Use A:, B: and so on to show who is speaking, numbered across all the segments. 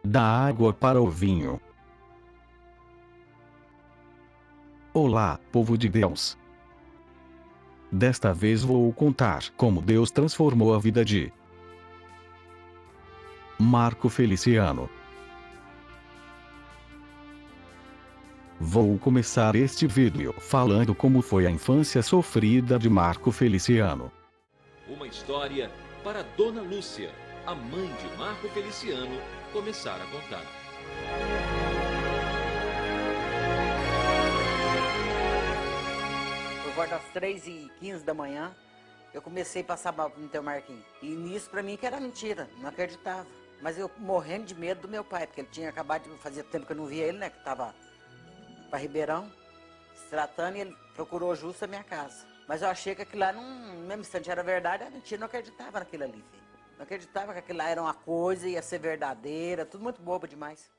A: Da água para o vinho. Olá, povo de Deus. Desta vez vou contar como Deus transformou a vida de Marco Feliciano. Vou começar este vídeo falando como foi a infância sofrida de Marco Feliciano.
B: Uma história para Dona Lúcia, a mãe de Marco Feliciano, começar a contar.
C: Por volta das 3h15 da manhã, eu comecei a passar mal pro teu Marquinhos. E nisso pra mim que era mentira, não acreditava. Mas eu morrendo de medo do meu pai, porque ele tinha acabado de fazer tempo que eu não via ele, né? Que tava pra Ribeirão, se tratando, e ele procurou justo a minha casa. Mas eu achei que aquilo lá, no mesmo instante, era verdade, era mentira, não acreditava naquilo ali, filho. Não acreditava que aquilo lá era uma coisa, ia ser verdadeira, tudo muito bobo demais.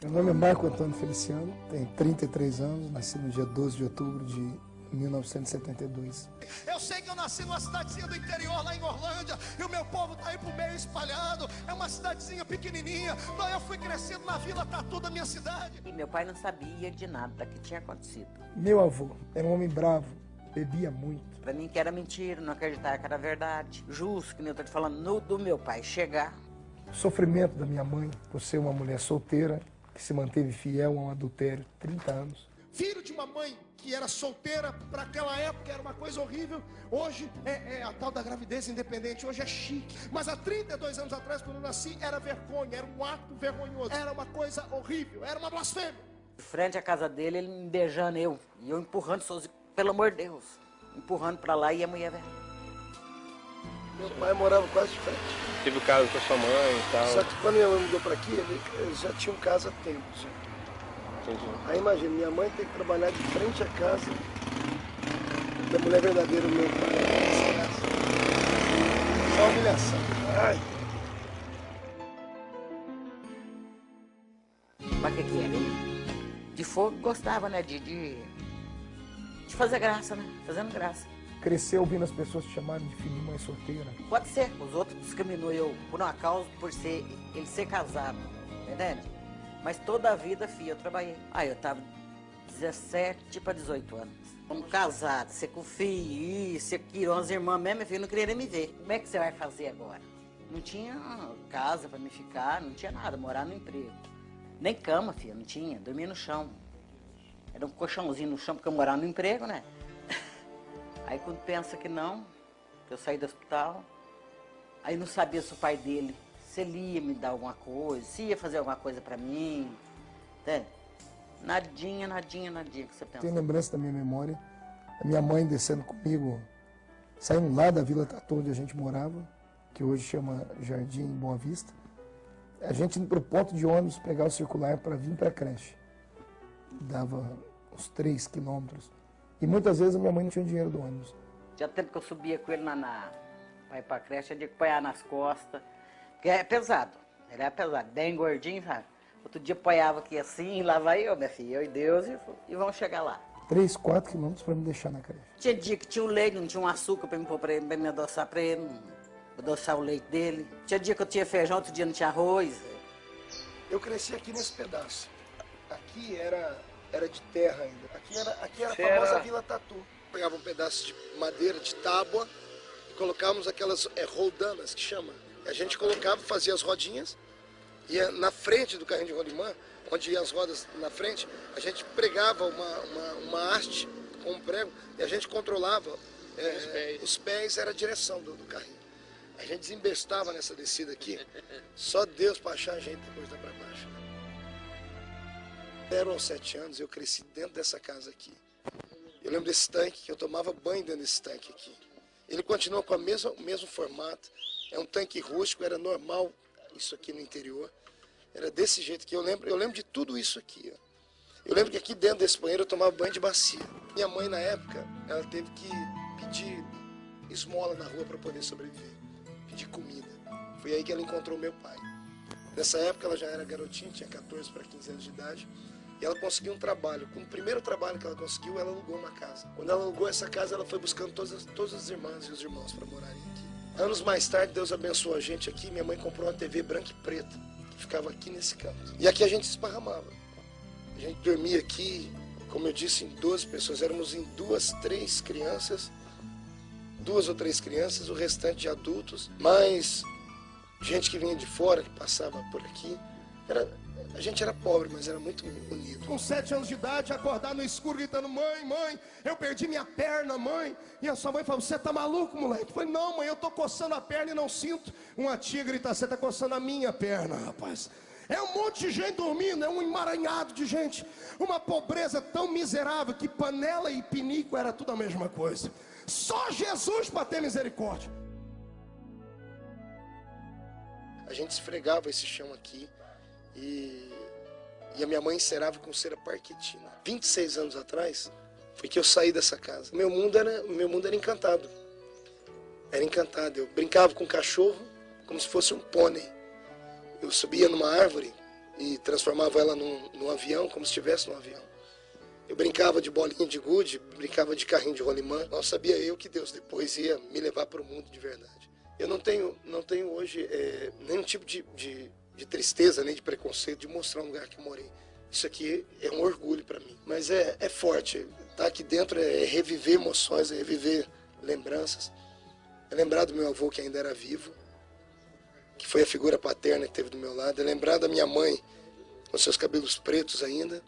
D: Meu nome é Marco Antônio Feliciano, tenho 33 anos, nasci no dia 12 de outubro de 1972.
E: Eu sei que eu nasci numa cidadezinha do interior, lá em Orlândia, e o meu povo tá aí pro meio espalhado. É uma cidadezinha pequenininha. Então eu fui crescendo na Vila Tatu da minha cidade.
C: E meu pai não sabia de nada que tinha acontecido.
D: Meu avô era um homem bravo, bebia muito.
C: Pra mim que era mentira, não acreditava que era verdade. Justo, que nem eu tô te falando, do meu pai chegar.
D: O sofrimento da minha mãe, por ser uma mulher solteira, que se manteve fiel a um adultério, 30 anos.
E: Filho de uma mãe que era solteira, para aquela época era uma coisa horrível. Hoje é a tal da gravidez independente, hoje é chique. Mas há 32 anos atrás, quando eu nasci, era vergonha, era um ato vergonhoso. Era uma coisa horrível, era uma blasfêmia.
C: De frente à casa dele, ele me beijando eu. E eu empurrando sozinho, pelo amor de Deus. Empurrando pra lá e a mulher velha.
D: Meu pai morava quase de frente.
F: Teve o caso com a sua mãe e tal.
D: Só que quando minha mãe mudou para aqui, eles já tinham casa há tempo. Já.
F: Entendi.
D: Aí imagina, minha mãe tem que trabalhar de frente à casa da mulher verdadeira do meu pai. Só humilhação. Ai.
C: Mas o que era? Ele de fogo gostava, né? De fazer graça, né? Fazendo graça.
D: Cresceu ouvindo as pessoas te chamarem de filho de mãe solteira.
C: Pode ser, os outros discriminam eu por uma causa, por ser ele ser casado, entende? Mas toda a vida, filho, eu trabalhei. Aí eu tava 17 para 18 anos. Como casado, você com filho, você criou as irmãs mesmo, meu filho, não queria nem me ver. Como é que você vai fazer agora? Não tinha casa para me ficar, não tinha nada, morar no emprego. Nem cama, filho, não tinha, dormia no chão. Era um colchãozinho no chão, porque eu morava no emprego, né? Aí quando pensa que não, que eu saí do hospital, aí não sabia se o pai dele, se ele ia me dar alguma coisa, se ia fazer alguma coisa pra mim, entende? Nadinha, nadinha, nadinha que você pensa.
D: Tenho lembrança da minha memória, a minha mãe descendo comigo, saindo lá da Vila Tatu, onde a gente morava, que hoje chama Jardim Boa Vista, a gente indo pro ponto de ônibus pegar o circular para vir para a creche. Dava uns 3 quilômetros. E muitas vezes a minha mãe não tinha dinheiro do ônibus.
C: Tinha tempo que eu subia com ele pra ir pra creche, eu tinha que apoiar nas costas, porque é pesado, ele é pesado, bem gordinho, sabe? Outro dia apoiava aqui assim, lá vai eu, minha filha, eu e Deus, e vamos chegar lá.
D: 3, 4 quilômetros para me deixar na creche.
C: Tinha dia que tinha o leite, não tinha um açúcar pra me pôr pra ele, pra me adoçar pra ele, adoçar o leite dele. Tinha dia que eu tinha feijão, outro dia não tinha arroz.
D: Eu cresci aqui nesse pedaço. Aqui era de terra ainda. Aqui era a famosa Vila Tatu. Pegava um pedaço de madeira, de tábua, e colocávamos aquelas roldanas, que chama. A gente colocava, fazia as rodinhas, e na frente do carrinho de rolimã, onde iam as rodas na frente, a gente pregava uma haste com um prego, e a gente controlava os pés, era a direção do carrinho. A gente desembestava nessa descida aqui, só Deus para achar a gente depois da pra baixo. 0 aos 7 anos eu cresci dentro dessa casa aqui. Eu lembro desse tanque, que eu tomava banho dentro desse tanque aqui. Ele continua com o mesmo formato, é um tanque rústico, era normal isso aqui no interior. Era desse jeito que eu lembro de tudo isso aqui. Ó. Eu lembro que aqui dentro desse banheiro eu tomava banho de bacia. Minha mãe na época, ela teve que pedir esmola na rua para poder sobreviver, pedir comida. Foi aí que ela encontrou meu pai. Nessa época ela já era garotinha, tinha 14 para 15 anos de idade. E ela conseguiu um trabalho. Com o primeiro trabalho que ela conseguiu, ela alugou uma casa. Quando ela alugou essa casa, ela foi buscando todas as irmãs e os irmãos para morarem aqui. Anos mais tarde, Deus abençoou a gente aqui. Minha mãe comprou uma TV branca e preta, que ficava aqui nesse canto. E aqui a gente se esparramava. A gente dormia aqui, como eu disse, em 12 pessoas. Éramos em 2 ou 3 crianças, o restante de adultos, mais gente que vinha de fora, que passava por aqui. A gente era pobre, mas era muito unido.
E: Com 7 anos de idade, acordar no escuro gritando: mãe, mãe, eu perdi minha perna, mãe. E a sua mãe falou: você tá maluco, moleque? Eu falei: não, mãe, eu tô coçando a perna e não sinto. Uma tia grita: você tá coçando a minha perna, rapaz. É um monte de gente dormindo, é um emaranhado de gente. Uma pobreza tão miserável que panela e pinico era tudo a mesma coisa. Só Jesus para ter misericórdia.
D: A gente esfregava esse chão aqui e a minha mãe encerava com cera parquetina. 26 anos atrás foi que eu saí dessa casa. Meu mundo era encantado. Era encantado. Eu brincava com um cachorro como se fosse um pônei. Eu subia numa árvore e transformava ela num avião, como se estivesse num avião. Eu brincava de bolinha de gude, brincava de carrinho de rolimã. Não sabia eu que Deus depois ia me levar para o mundo de verdade. Eu não tenho hoje nenhum tipo de tristeza, nem de preconceito de mostrar um lugar que eu morei. Isso aqui é um orgulho para mim. Mas é forte. Estar aqui dentro é reviver emoções, é reviver lembranças. É lembrar do meu avô que ainda era vivo, que foi a figura paterna que teve do meu lado. É lembrar da minha mãe com seus cabelos pretos ainda,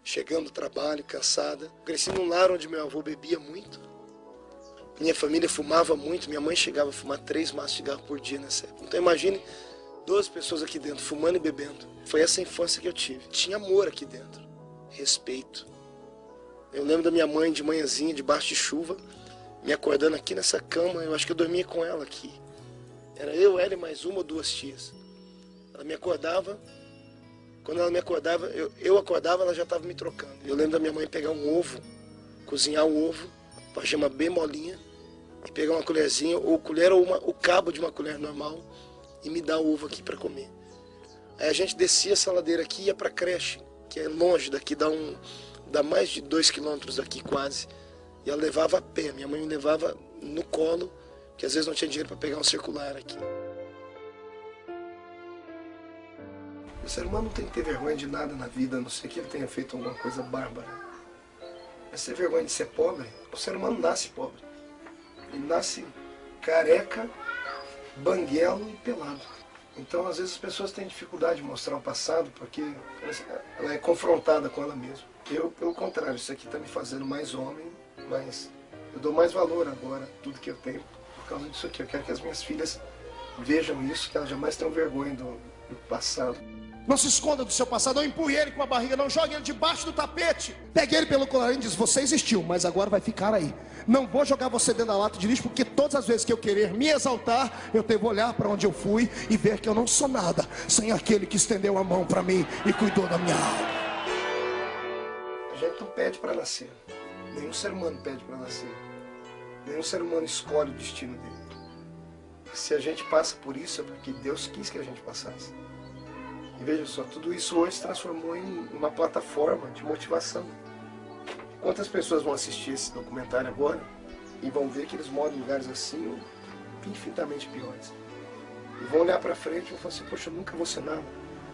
D: chegando do trabalho, cansada. Cresci num lar onde meu avô bebia muito. Minha família fumava muito. Minha mãe chegava a fumar 3 maços de cigarro por dia nessa época. Então imagine 12 pessoas aqui dentro, fumando e bebendo. Foi essa infância que eu tive. Tinha amor aqui dentro, respeito. Eu lembro da minha mãe de manhãzinha, debaixo de chuva, me acordando aqui nessa cama. Eu acho que eu dormia com ela aqui. Era eu, ela e mais 1 ou 2 tias. Ela me acordava. Quando ela me acordava, eu acordava, ela já estava me trocando. Eu lembro da minha mãe pegar um ovo, cozinhar o ovo, com a gema bem molinha, e pegar uma colherzinha, ou colher, ou o cabo de uma colher normal, e me dar o ovo aqui para comer. Aí a gente descia essa ladeira aqui e ia para a creche, que é longe daqui, dá mais de 2 quilômetros daqui quase. E ela levava a pé, minha mãe me levava no colo, que às vezes não tinha dinheiro para pegar um circular aqui. O ser humano não tem que ter vergonha de nada na vida, a não ser que ele tenha feito alguma coisa bárbara. Mas ter vergonha de ser pobre, o ser humano nasce pobre. Ele nasce careca, banguelo e pelado. Então, às vezes, as pessoas têm dificuldade de mostrar o passado porque ela é confrontada com ela mesma. Eu, pelo contrário, isso aqui está me fazendo mais homem, mas eu dou mais valor agora a tudo que eu tenho por causa disso aqui. Eu quero que as minhas filhas vejam isso, que elas jamais tenham vergonha do passado.
E: Não se esconda do seu passado, não empurre ele com a barriga, não jogue ele debaixo do tapete. Pegue ele pelo colarinho e diz: você existiu, mas agora vai ficar aí. Não vou jogar você dentro da lata de lixo, porque todas as vezes que eu querer me exaltar, eu devo olhar para onde eu fui e ver que eu não sou nada sem aquele que estendeu a mão para mim e cuidou da minha alma.
D: A gente não pede para nascer. Nenhum ser humano pede para nascer. Nenhum ser humano escolhe o destino dele. Se a gente passa por isso é porque Deus quis que a gente passasse. E veja só, tudo isso hoje se transformou em uma plataforma de motivação. Quantas pessoas vão assistir esse documentário agora e vão ver que eles moram em lugares assim ou infinitamente piores. E vão olhar para frente e vão falar assim: poxa, eu nunca vou ser nada.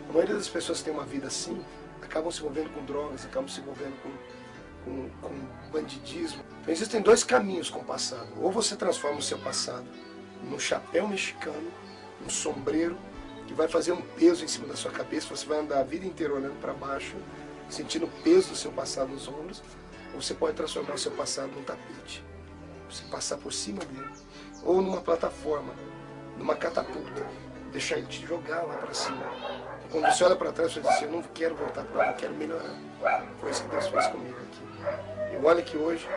D: A maioria das pessoas que tem uma vida assim acabam se envolvendo com drogas, acabam se envolvendo com bandidismo. Então existem 2 caminhos com o passado. Ou você transforma o seu passado num chapéu mexicano, num sombreiro, que vai fazer um peso em cima da sua cabeça, você vai andar a vida inteira olhando para baixo, sentindo o peso do seu passado nos ombros, ou você pode transformar o seu passado num tapete, você passar por cima dele, ou numa plataforma, numa catapulta, deixar ele te jogar lá para cima. E quando você olha para trás, você diz assim: eu não quero voltar para lá, eu quero melhorar. Foi isso que Deus fez comigo aqui. E olha que hoje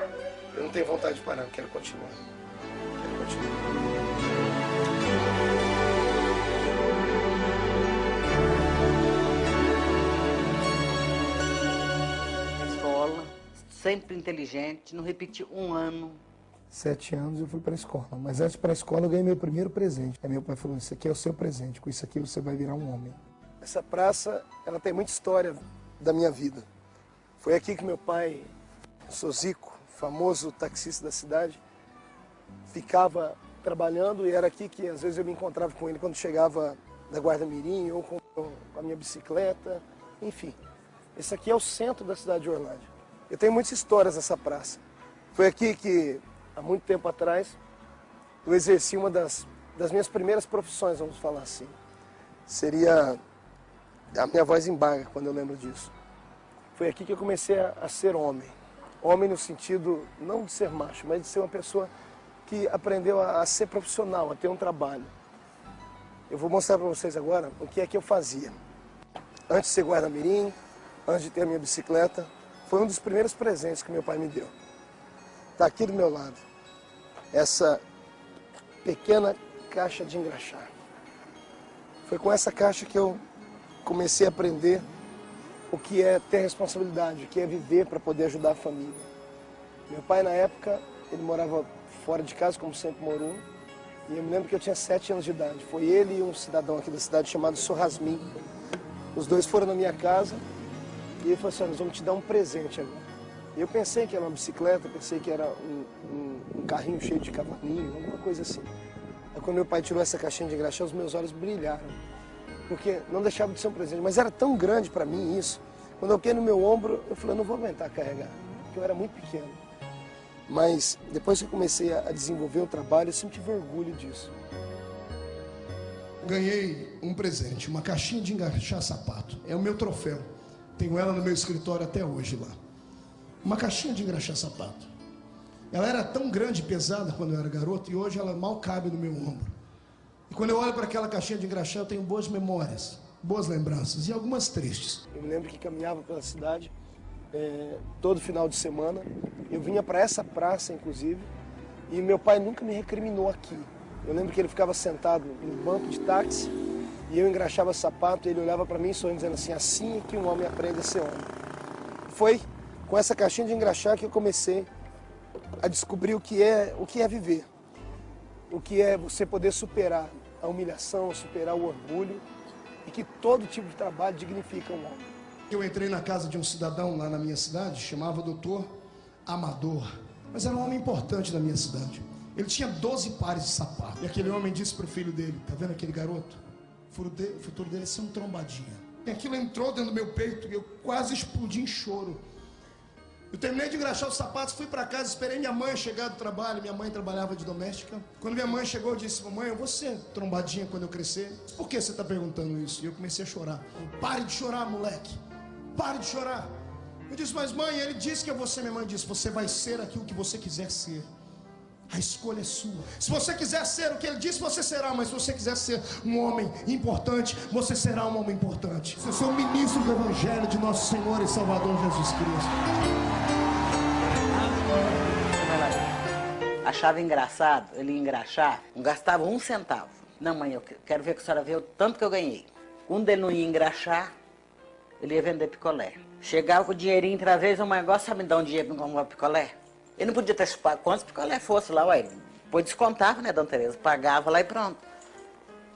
D: eu não tenho vontade de parar, eu quero continuar. Quero continuar.
C: Sempre inteligente, não repeti um ano.
E: 7 anos eu fui para a escola, mas antes para a escola eu ganhei meu primeiro presente. Aí meu pai falou: isso aqui é o seu presente, com isso aqui você vai virar um homem.
D: Essa praça, ela tem muita história da minha vida. Foi aqui que meu pai, seu Zico, famoso taxista da cidade, ficava trabalhando, e era aqui que às vezes eu me encontrava com ele quando chegava da Guarda Mirim, ou com a minha bicicleta, enfim. Esse aqui é o centro da cidade de Orlândia. Eu tenho muitas histórias nessa praça. Foi aqui que, há muito tempo atrás, eu exerci uma das minhas primeiras profissões, vamos falar assim. Seria a minha voz embarga quando eu lembro disso. Foi aqui que eu comecei a ser homem. Homem no sentido, não de ser macho, mas de ser uma pessoa que aprendeu a ser profissional, a ter um trabalho. Eu vou mostrar para vocês agora o que é que eu fazia. Antes de ser guarda-mirim, antes de ter a minha bicicleta, foi um dos primeiros presentes que meu pai me deu. Está aqui do meu lado, essa pequena caixa de engraxar. Foi com essa caixa que eu comecei a aprender o que é ter responsabilidade, o que é viver para poder ajudar a família. Meu pai, na época, ele morava fora de casa, como sempre morou, e eu me lembro que eu tinha 7 anos de idade. Foi ele e um cidadão aqui da cidade chamado Sorrasmin. Os dois foram na minha casa e ele falou assim, nós vamos te dar um presente agora. E eu pensei que era uma bicicleta, pensei que era um carrinho cheio de cavalinho, alguma coisa assim. Aí quando meu pai tirou essa caixinha de engraxar, os meus olhos brilharam. Porque não deixava de ser um presente, mas era tão grande para mim isso. Quando eu caí no meu ombro, eu falei, eu não vou aguentar carregar, porque eu era muito pequeno. Mas depois que eu comecei a desenvolver o trabalho, eu sempre tive orgulho disso.
E: Ganhei um presente, uma caixinha de engraxar sapato. É o meu troféu. Tenho ela no meu escritório até hoje lá. Uma caixinha de engraxar sapato. Ela era tão grande e pesada quando eu era garoto e hoje ela mal cabe no meu ombro. E quando eu olho para aquela caixinha de engraxar, eu tenho boas memórias, boas lembranças e algumas tristes.
D: Eu me lembro que caminhava pela cidade todo final de semana. Eu vinha para essa praça, inclusive, e meu pai nunca me recriminou aqui. Eu lembro que ele ficava sentado no banco de táxi e eu engraxava sapato e ele olhava para mim sorrindo, dizendo assim, assim é que um homem aprende a ser homem. Foi com essa caixinha de engraxar que eu comecei a descobrir o que é viver. O que é você poder superar a humilhação, superar o orgulho e que todo tipo de trabalho dignifica um homem.
E: Eu entrei na casa de um cidadão lá na minha cidade, chamava Dr. Amador, mas era um homem importante na minha cidade. Ele tinha 12 pares de sapato. E aquele homem disse para o filho dele, tá vendo aquele garoto? O futuro dele é ser um trombadinha. E aquilo entrou dentro do meu peito e eu quase explodi em choro. Eu terminei de engraxar os sapatos, fui para casa, esperei minha mãe chegar do trabalho. Minha mãe trabalhava de doméstica. Quando minha mãe chegou, eu disse, mamãe, eu vou ser trombadinha quando eu crescer. Por que você está perguntando isso? E eu comecei a chorar. Pare de chorar, moleque. Pare de chorar. Eu disse, mas mãe, ele disse que eu vou ser. Minha mãe disse, você vai ser aquilo que você quiser ser. A escolha é sua. Se você quiser ser o que ele disse, você será. Mas se você quiser ser um homem importante, você será um homem importante. Você ser um ministro do Evangelho de nosso Senhor e Salvador Jesus Cristo.
C: Achava engraçado ele engraxar, não gastava 1 centavo. Não, mãe, eu quero ver que a senhora vê o tanto que eu ganhei. Quando ele não ia engraxar, ele ia vender picolé. Chegava com o dinheirinho outra vez, a mãe gosta de me dar um dinheiro para comprar picolé? Ele não podia ter chupado quantos picolé fosse lá, ué. Depois descontava, né, dona Tereza? Pagava lá e pronto.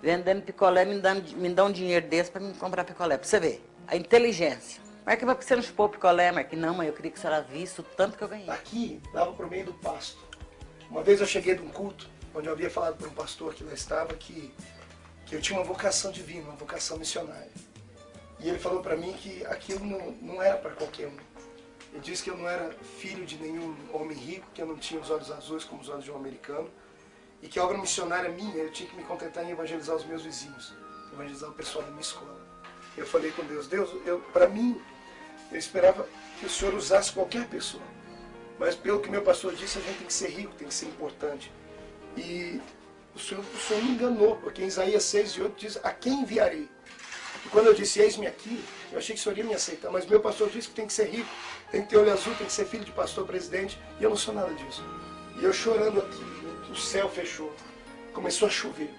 C: Vendendo picolé, me dá um dinheiro desse para me comprar picolé. Pra você ver, a inteligência. Mas que você não chupou o picolé, Marquinhos? Não, mãe, eu queria que a senhora visse o tanto que eu ganhei.
D: Aqui, dava pro meio do pasto. Uma vez eu cheguei de um culto, onde eu havia falado para um pastor que lá estava, que eu tinha uma vocação divina, uma vocação missionária. E ele falou para mim que aquilo não era para qualquer um. Ele disse que eu não era filho de nenhum homem rico, que eu não tinha os olhos azuis como os olhos de um americano, e que a obra missionária minha, eu tinha que me contentar em evangelizar os meus vizinhos, evangelizar o pessoal da minha escola. Eu falei com Deus, para mim, eu esperava que o Senhor usasse qualquer pessoa. Mas pelo que meu pastor disse, a gente tem que ser rico, tem que ser importante. E o Senhor me enganou, porque em Isaías 6:8 diz, a quem enviarei? E quando eu disse, eis-me aqui, eu achei que o Senhor ia me aceitar. Mas meu pastor disse que tem que ser rico, tem que ter olho azul, tem que ser filho de pastor presidente. E eu não sou nada disso. E eu chorando aqui, o céu fechou, começou a chover.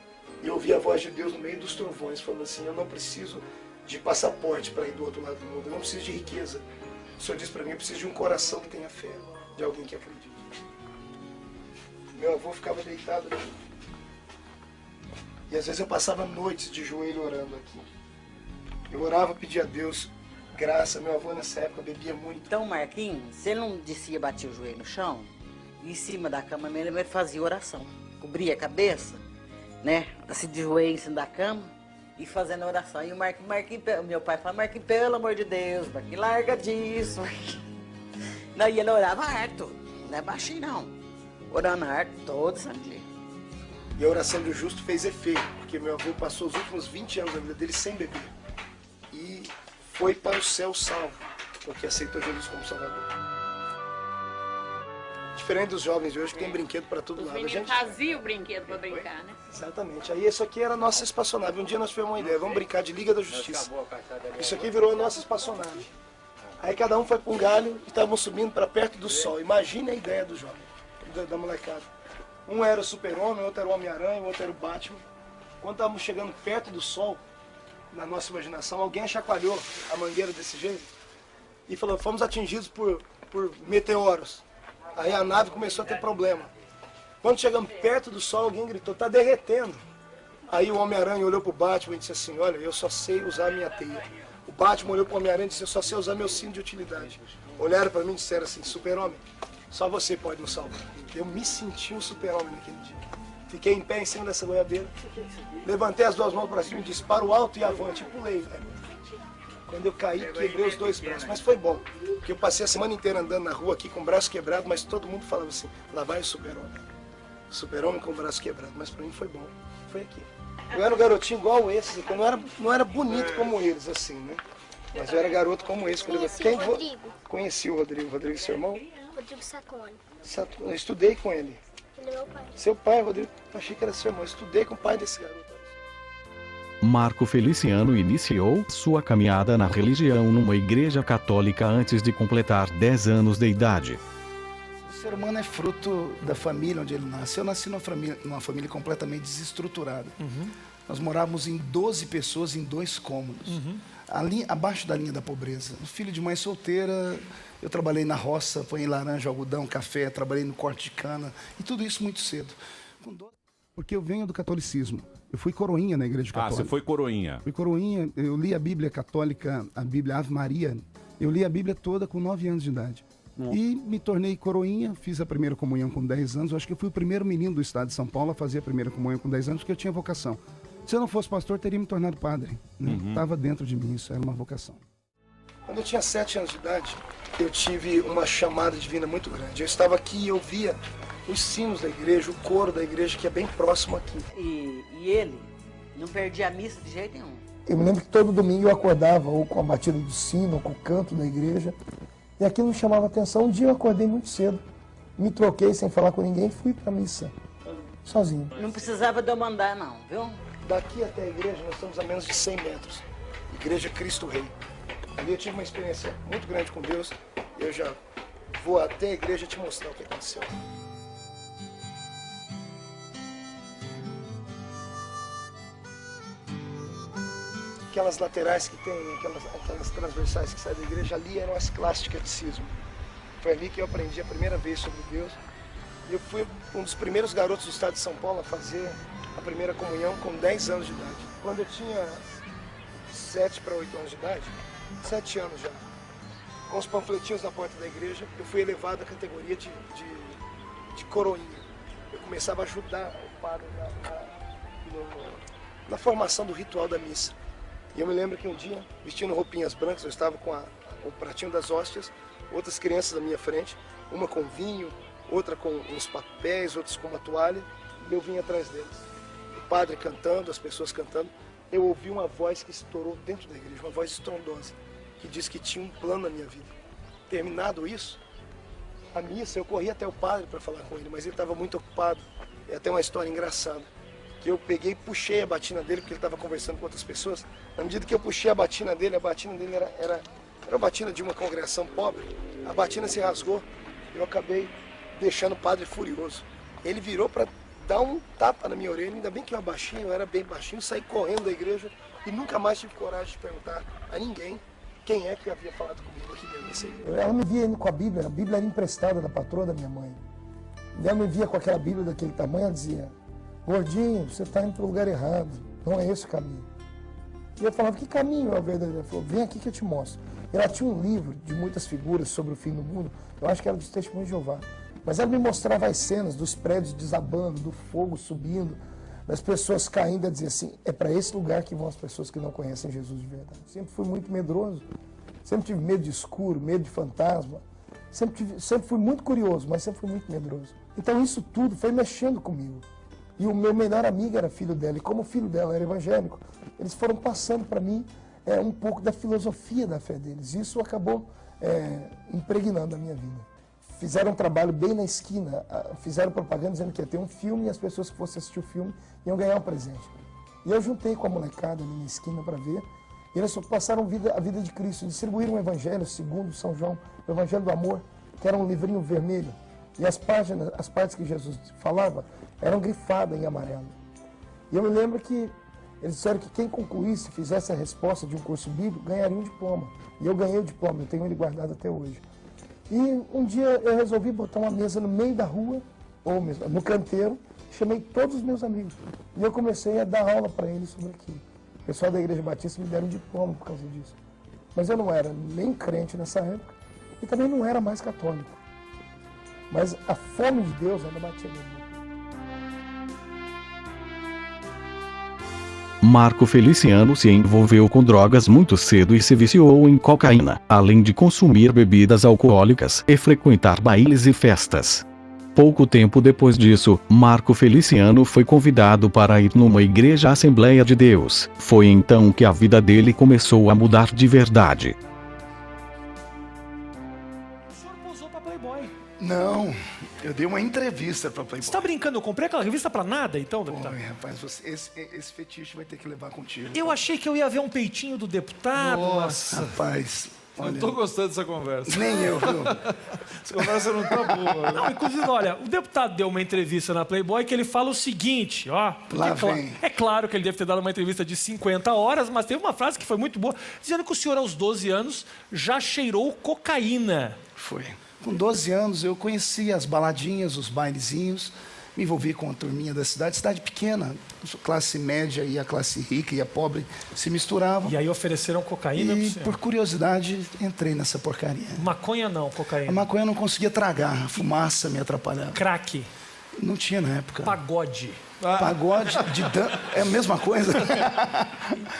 D: E eu ouvi a voz de Deus no meio dos trovões, falando assim, eu não preciso de passaporte para ir do outro lado do mundo, eu não preciso de riqueza. O Senhor disse para mim, eu preciso de um coração que tenha fé, de alguém que acredite. Meu avô ficava deitado aqui. E às vezes eu passava noites de joelho orando aqui. Eu orava, pedia a Deus graça. Meu avô nessa época bebia muito.
C: Então, Marquinhos, se ele não descia, batia o joelho no chão, em cima da cama mesmo, ele fazia oração. Cobria a cabeça, né? Assim de joelho em cima da cama e fazendo oração. E o meu pai fala, Marquinhos, pelo amor de Deus, Marquinhos, larga disso. Não, e ele orava harto, não é baixinho não. Orando harto todo santo dia.
D: E a oração do justo fez efeito, porque meu avô passou os últimos 20 anos da vida dele sem beber. E foi para o céu salvo, porque aceitou Jesus como Salvador. Diferente dos jovens de hoje que tem brinquedo para todo lado.
G: A gente fazia o brinquedo para brincar, né?
D: Exatamente. Aí isso aqui era a nossa espaçonave. Um dia nós tivemos uma ideia, vamos brincar de Liga da Justiça. Isso aqui virou a nossa espaçonave. Aí cada um foi para um galho e estavam subindo para perto do sol. Imagine a ideia do jovem, da molecada. Um era o Super-Homem, outro era o Homem-Aranha, outro era o Batman. Quando estávamos chegando perto do sol, na nossa imaginação, alguém chacoalhou a mangueira desse jeito e falou, fomos atingidos por meteoros. Aí a nave começou a ter problema. Quando chegamos perto do sol, alguém gritou, está derretendo. Aí o Homem-Aranha olhou para o Batman e disse assim, olha, eu só sei usar a minha teia. O Batman olhou para o Homem-Aranha e disse, eu só sei usar meu cinto de utilidade. Olharam para mim e disseram assim, Super-Homem, só você pode nos salvar. Eu me senti um super-homem naquele dia. Fiquei em pé em cima dessa goiabeira, levantei as duas mãos para cima e disse, para o alto e avante, e pulei, velho. Quando eu caí, quebrei os dois braços, mas foi bom, porque eu passei a semana inteira andando na rua aqui com o braço quebrado, mas todo mundo falava assim, lá vai o super-homem. Super-homem com o braço quebrado, mas para mim foi bom, foi aqui. Eu era um garotinho igual esses, eu não era bonito como eles, assim, né? Mas eu era garoto como esse.
H: Conheci o Rodrigo.
D: Conheci o Rodrigo. Rodrigo é seu irmão?
H: Rodrigo Sacone.
D: Eu estudei com ele.
H: Ele é meu pai.
D: Seu pai, Rodrigo, eu achei que era seu irmão. Eu estudei com o pai desse garoto.
A: Marco Feliciano iniciou sua caminhada na religião numa igreja católica antes de completar 10 anos de idade.
I: O ser humano é fruto da família onde ele nasce. Eu nasci numa família completamente desestruturada. Nós morávamos em 12 pessoas em 2 cômodos. Abaixo da linha da pobreza. Filho de mãe solteira, eu trabalhei na roça, apanhei laranja, algodão, café, trabalhei no corte de cana, e tudo isso muito cedo. Porque eu venho do catolicismo. Eu fui coroinha na igreja católica.
J: Ah, você foi coroinha.
I: Fui coroinha, eu li a Bíblia católica, a Bíblia Ave Maria. Eu li a Bíblia toda com 9 anos de idade. E me tornei coroinha, fiz a primeira comunhão com 10 anos. Eu acho que eu fui o primeiro menino do estado de São Paulo a fazer a primeira comunhão com 10 anos, porque eu tinha vocação. Se eu não fosse pastor, teria me tornado padre. Estava dentro de mim, isso era uma vocação.
D: Quando eu tinha 7 anos de idade, eu tive uma chamada divina muito grande. Eu estava aqui e eu via os sinos da igreja, o coro da igreja, que é bem próximo aqui.
C: E ele não perdia a missa de jeito nenhum.
E: Eu me lembro que todo domingo eu acordava ou com a batida do sino, ou com o canto da igreja, e aquilo me chamava atenção. Um dia eu acordei muito cedo, me troquei sem falar com ninguém e fui para a missa, sozinho.
C: Não precisava de eu mandar não, viu?
D: Daqui até a igreja nós estamos a menos de 100 metros. Igreja Cristo Rei. Ali eu tive uma experiência muito grande com Deus. Eu já vou até a igreja te mostrar o que aconteceu. Aquelas laterais que tem, aquelas transversais que saem da igreja, ali eram as classes de catecismo. Foi ali que eu aprendi a primeira vez sobre Deus. E eu fui um dos primeiros garotos do estado de São Paulo a fazer a primeira comunhão com 10 anos de idade. Quando eu tinha 7 para 8 anos de idade, 7 anos já, com os panfletinhos na porta da igreja, eu fui elevado à categoria de coroinha. Eu começava a ajudar o padre na formação do ritual da missa. E eu me lembro que um dia, vestindo roupinhas brancas, eu estava com o pratinho das hóstias, outras crianças à minha frente, uma com vinho, outra com uns papéis, outras com uma toalha, e eu vim atrás deles. O padre cantando, as pessoas cantando, eu ouvi uma voz que estourou dentro da igreja, uma voz estrondosa, que disse que tinha um plano na minha vida. Terminado isso, a missa, eu corri até o padre para falar com ele, mas ele estava muito ocupado. É até uma história engraçada, que eu peguei e puxei a batina dele, porque ele estava conversando com outras pessoas. Na medida que eu puxei a batina dele era uma batina de uma congregação pobre, a batina se rasgou, eu acabei deixando o padre furioso. Ele virou para dar um tapa na minha orelha, ainda bem que eu era bem baixinho, saí correndo da igreja e nunca mais tive coragem de perguntar a ninguém quem é que havia falado comigo aqui dentro dessa igreja.
E: Ela me via indo com a Bíblia era emprestada da patroa da minha mãe. E ela me via com aquela Bíblia daquele tamanho, ela dizia, gordinho, você está indo para o lugar errado, não é esse o caminho. E eu falava, que caminho é o verdadeiro? Ela falou, vem aqui que eu te mostro. E ela tinha um livro de muitas figuras sobre o fim do mundo, eu acho que era dos Testemunhos de Jeová. Mas ela me mostrava as cenas dos prédios desabando, do fogo subindo, das pessoas caindo a dizer assim, é para esse lugar que vão as pessoas que não conhecem Jesus de verdade. Sempre fui muito medroso, sempre tive medo de escuro, medo de fantasma, sempre fui muito curioso, mas sempre fui muito medroso. Então isso tudo foi mexendo comigo. E o meu melhor amigo era filho dela, e como o filho dela era evangélico, eles foram passando para mim um pouco da filosofia da fé deles. Isso acabou impregnando a minha vida. Fizeram um trabalho bem na esquina, fizeram propaganda dizendo que ia ter um filme e as pessoas que fossem assistir o filme iam ganhar um presente. E eu juntei com a molecada ali na esquina para ver, e eles passaram a vida de Cristo, distribuíram o Evangelho segundo São João, o Evangelho do Amor, que era um livrinho vermelho, e as partes que Jesus falava eram grifadas em amarelo. E eu me lembro que eles disseram que quem concluísse, fizesse a resposta de um curso bíblico, ganharia um diploma. E eu ganhei o diploma, eu tenho ele guardado até hoje. E um dia eu resolvi botar uma mesa no meio da rua, ou mesmo, no canteiro, chamei todos os meus amigos. E eu comecei a dar aula para eles sobre aquilo. O pessoal da Igreja Batista me deram um diploma por causa disso. Mas eu não era nem crente nessa época e também não era mais católico. Mas a fome de Deus ainda batia dentro.
A: Marco Feliciano se envolveu com drogas muito cedo e se viciou em cocaína, além de consumir bebidas alcoólicas e frequentar bailes e festas. Pouco tempo depois disso, Marco Feliciano foi convidado para ir numa igreja Assembleia de Deus. Foi então que a vida dele começou a mudar de verdade.
J: O senhor posou pra Playboy.
I: Não, eu dei uma entrevista para Playboy.
J: Você tá brincando? Eu comprei aquela revista pra nada, então, deputado?
I: Oi, rapaz, esse fetiche vai ter que levar contigo.
J: Eu achei que eu ia ver um peitinho do deputado.
I: Nossa, rapaz. Olha,
K: não tô gostando dessa conversa.
I: Nem eu, viu?
K: Essa conversa não tá boa.
J: Não, inclusive, olha, o deputado deu uma entrevista na Playboy que ele fala o seguinte, ó.
I: Lá vem.
J: É claro que ele deve ter dado uma entrevista de 50 horas, mas teve uma frase que foi muito boa, dizendo que o senhor, aos 12 anos, já cheirou cocaína.
I: Foi. Com 12 anos, eu conheci as baladinhas, os bailezinhos, me envolvi com a turminha da cidade pequena, classe média e a classe rica e a pobre se misturavam.
J: E aí ofereceram cocaína
I: E,
J: pro senhor?
I: por curiosidade, entrei nessa porcaria.
J: Maconha não, cocaína.
I: A maconha eu não conseguia tragar, a fumaça me atrapalhava.
J: Crack.
I: Não tinha na época.
J: Pagode.
I: Pagode de é a mesma coisa.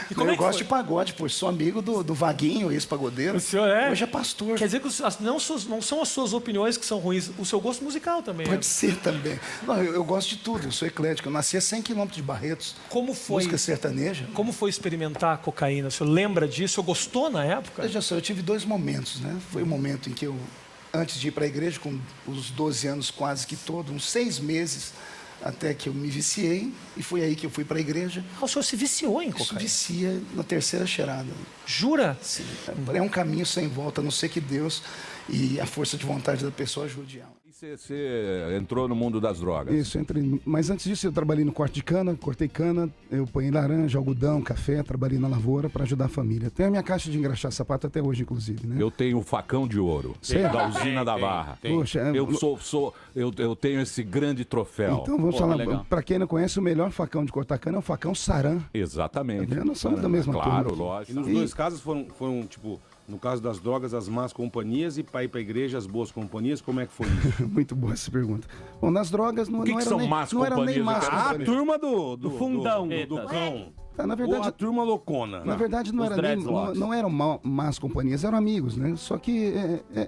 J: E como
I: eu gosto de pagode, pô. Sou amigo do Vaguinho, ex-pagodeiro.
J: O senhor é?
I: Hoje é pastor.
J: Quer dizer que não são as suas opiniões que são ruins, o seu gosto musical também.
I: Pode ser também. Não, eu gosto de tudo, eu sou eclético. Eu nasci a 100 quilômetros de Barretos.
J: Como foi?
I: Música sertaneja.
J: Como foi experimentar a cocaína? O senhor lembra disso? O senhor gostou na época?
I: Veja só, eu tive 2 momentos, né? Foi o momento em que eu, antes de ir para a igreja, com os 12 anos quase que todo, uns 6 meses, até que eu me viciei, e foi aí que eu fui para a igreja.
J: O senhor se viciou em
I: Isso
J: cocaína?
I: vicia na 3ª cheirada.
J: Jura?
I: Sim. É um caminho sem volta, a não ser que Deus e a força de vontade da pessoa ajude ela.
L: Você entrou no mundo das drogas?
M: Isso, entrei. Mas antes disso eu trabalhei no corte de cana, cortei cana, eu ponhei laranja, algodão, café, trabalhei na lavoura para ajudar a família. Tenho a minha caixa de engraxar sapato até hoje, inclusive, né?
L: Eu tenho o facão de ouro, da usina da Barra.
M: Poxa,
L: eu tenho esse grande troféu.
M: Então vamos falar, para quem não conhece, o melhor facão de cortar cana é o facão Saran.
L: Exatamente.
M: Nós somos da mesma
L: Claro,
M: turma.
L: lógico.
K: E nos dois casos foram, tipo, no caso das drogas, as más companhias, e para ir para a igreja, as boas companhias. Como é que foi isso?
M: Muito boa essa pergunta. Bom, nas drogas não,
L: O que
M: não
L: que
M: era
L: são
M: nem,
L: más
M: não era nem
L: companhias?
M: más
K: A
M: companhias.
K: turma do fundão, do
N: Eita.
K: cão.
M: Na verdade,
K: Ou a turma loucona.
M: Na verdade, não,
N: Os
M: era nem,
N: dreadlocks.
M: não eram más companhias, eram amigos, né? Só que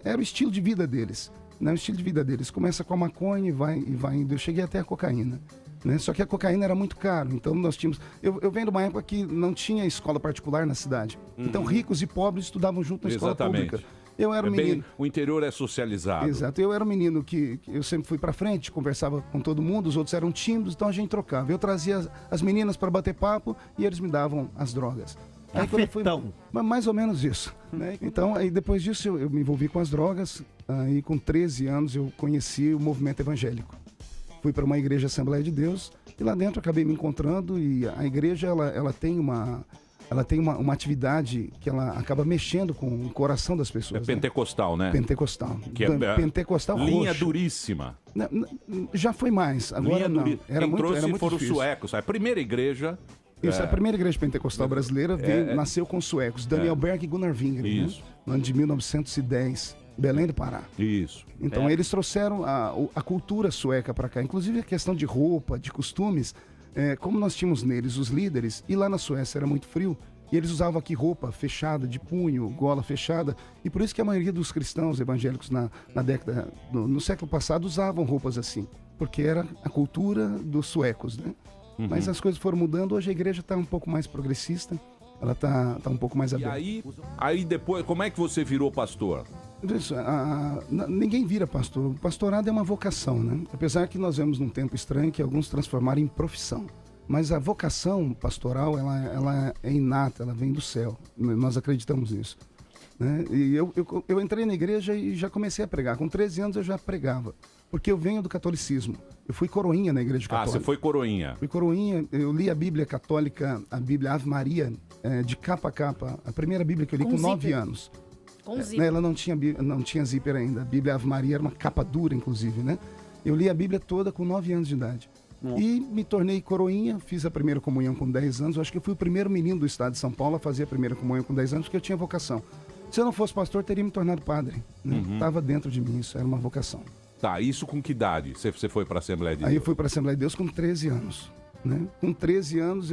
M: era o estilo de vida deles. Né? O estilo de vida deles. Começa com a maconha e vai indo. Eu cheguei até a cocaína. Né? Só que a cocaína era muito caro. Então nós tínhamos. Eu venho de uma época que não tinha escola particular na cidade. Então ricos e pobres estudavam junto na escola pública. Eu era um menino.
L: O interior é socializado.
M: Exato. Eu era um menino que eu sempre fui pra frente, conversava com todo mundo, os outros eram tímidos, então a gente trocava. Eu trazia as meninas para bater papo e eles me davam as drogas. Aí quando eu fui, mais ou menos isso. Né? Então, aí depois disso eu me envolvi com as drogas. Aí com 13 anos eu conheci o movimento evangélico. Fui para uma igreja Assembleia de Deus e lá dentro acabei me encontrando, e a igreja ela tem uma atividade que ela acaba mexendo com o coração das pessoas.
L: É pentecostal, né?
M: Pentecostal.
L: Que é
M: pentecostal
L: linha
M: roxo.
L: duríssima.
M: Já foi mais, agora não. Era
L: Quem
M: muito,
L: trouxe
M: era muito
L: foram os
M: difícil.
L: suecos. A primeira igreja...
M: Isso, a primeira igreja pentecostal brasileira nasceu com suecos, Daniel Berg e Gunnar Wingren,
L: Isso.
M: né? No ano de 1910, Belém do Pará.
L: Isso.
M: Então eles trouxeram a cultura sueca para cá, inclusive a questão de roupa, de costumes. como nós tínhamos neles os líderes, e lá na Suécia era muito frio, e eles usavam aqui roupa fechada, de punho, gola fechada, e por isso que a maioria dos cristãos evangélicos na década, no século passado, usavam roupas assim, porque era a cultura dos suecos, né? Mas as coisas foram mudando, hoje a igreja está um pouco mais progressista, ela tá um pouco mais aberta.
L: E aí depois, como é que você virou pastor?
M: Isso, ninguém vira pastor. O pastorado é uma vocação, né? Apesar que nós vemos num tempo estranho que alguns transformaram em profissão. Mas a vocação pastoral, ela é inata, ela vem do céu. Nós acreditamos nisso. Né? E eu entrei na igreja e já comecei a pregar. Com 13 anos eu já pregava. Porque eu venho do catolicismo. Eu fui coroinha na igreja católica.
L: Ah, você foi coroinha.
M: Fui coroinha, eu li a Bíblia católica, a Bíblia Ave Maria, de capa a capa. A primeira Bíblia que eu li com 9 anos.
G: Com zíper.
M: Ela não tinha zíper ainda. A Bíblia Ave Maria era uma capa dura, inclusive, né? Eu li a Bíblia toda com 9 anos de idade. E me tornei coroinha, fiz a primeira comunhão com 10 anos. Eu acho que eu fui o primeiro menino do estado de São Paulo a fazer a primeira comunhão com 10 anos, porque eu tinha vocação. Se eu não fosse pastor, teria me tornado padre. Né? Estava dentro de mim, isso era uma vocação.
L: Tá, isso com que idade você foi para a Assembleia de Deus?
M: Aí eu fui para a Assembleia de Deus com 13 anos. Né? Com 13 anos,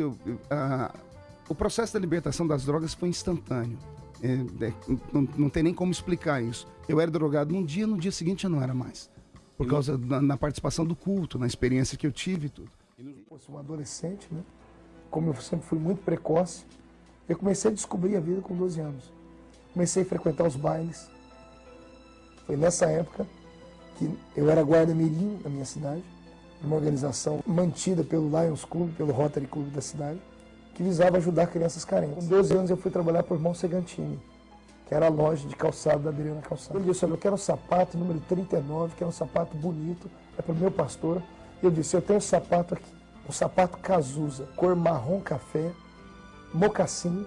M: o processo da libertação das drogas foi instantâneo. Não tem nem como explicar isso. Eu era drogado num dia, no dia seguinte eu não era mais. Por causa da participação do culto, na experiência que eu tive e tudo.
E: Eu sou um adolescente, né? Como eu sempre fui muito precoce, eu comecei a descobrir a vida com 12 anos. Comecei a frequentar os bailes. Foi nessa época que eu era guarda-mirim na minha cidade, uma organização mantida pelo Lions Club, pelo Rotary Club da cidade, que visava ajudar crianças carentes. Com 12 anos eu fui trabalhar para o irmão Segantini, que era a loja de calçado da Adriana Calçado. Ele disse, olha, eu quero um sapato número 39, quero um sapato bonito, é para o meu pastor. E eu disse, eu tenho um sapato aqui, um sapato Cazuza, cor marrom café, mocassim,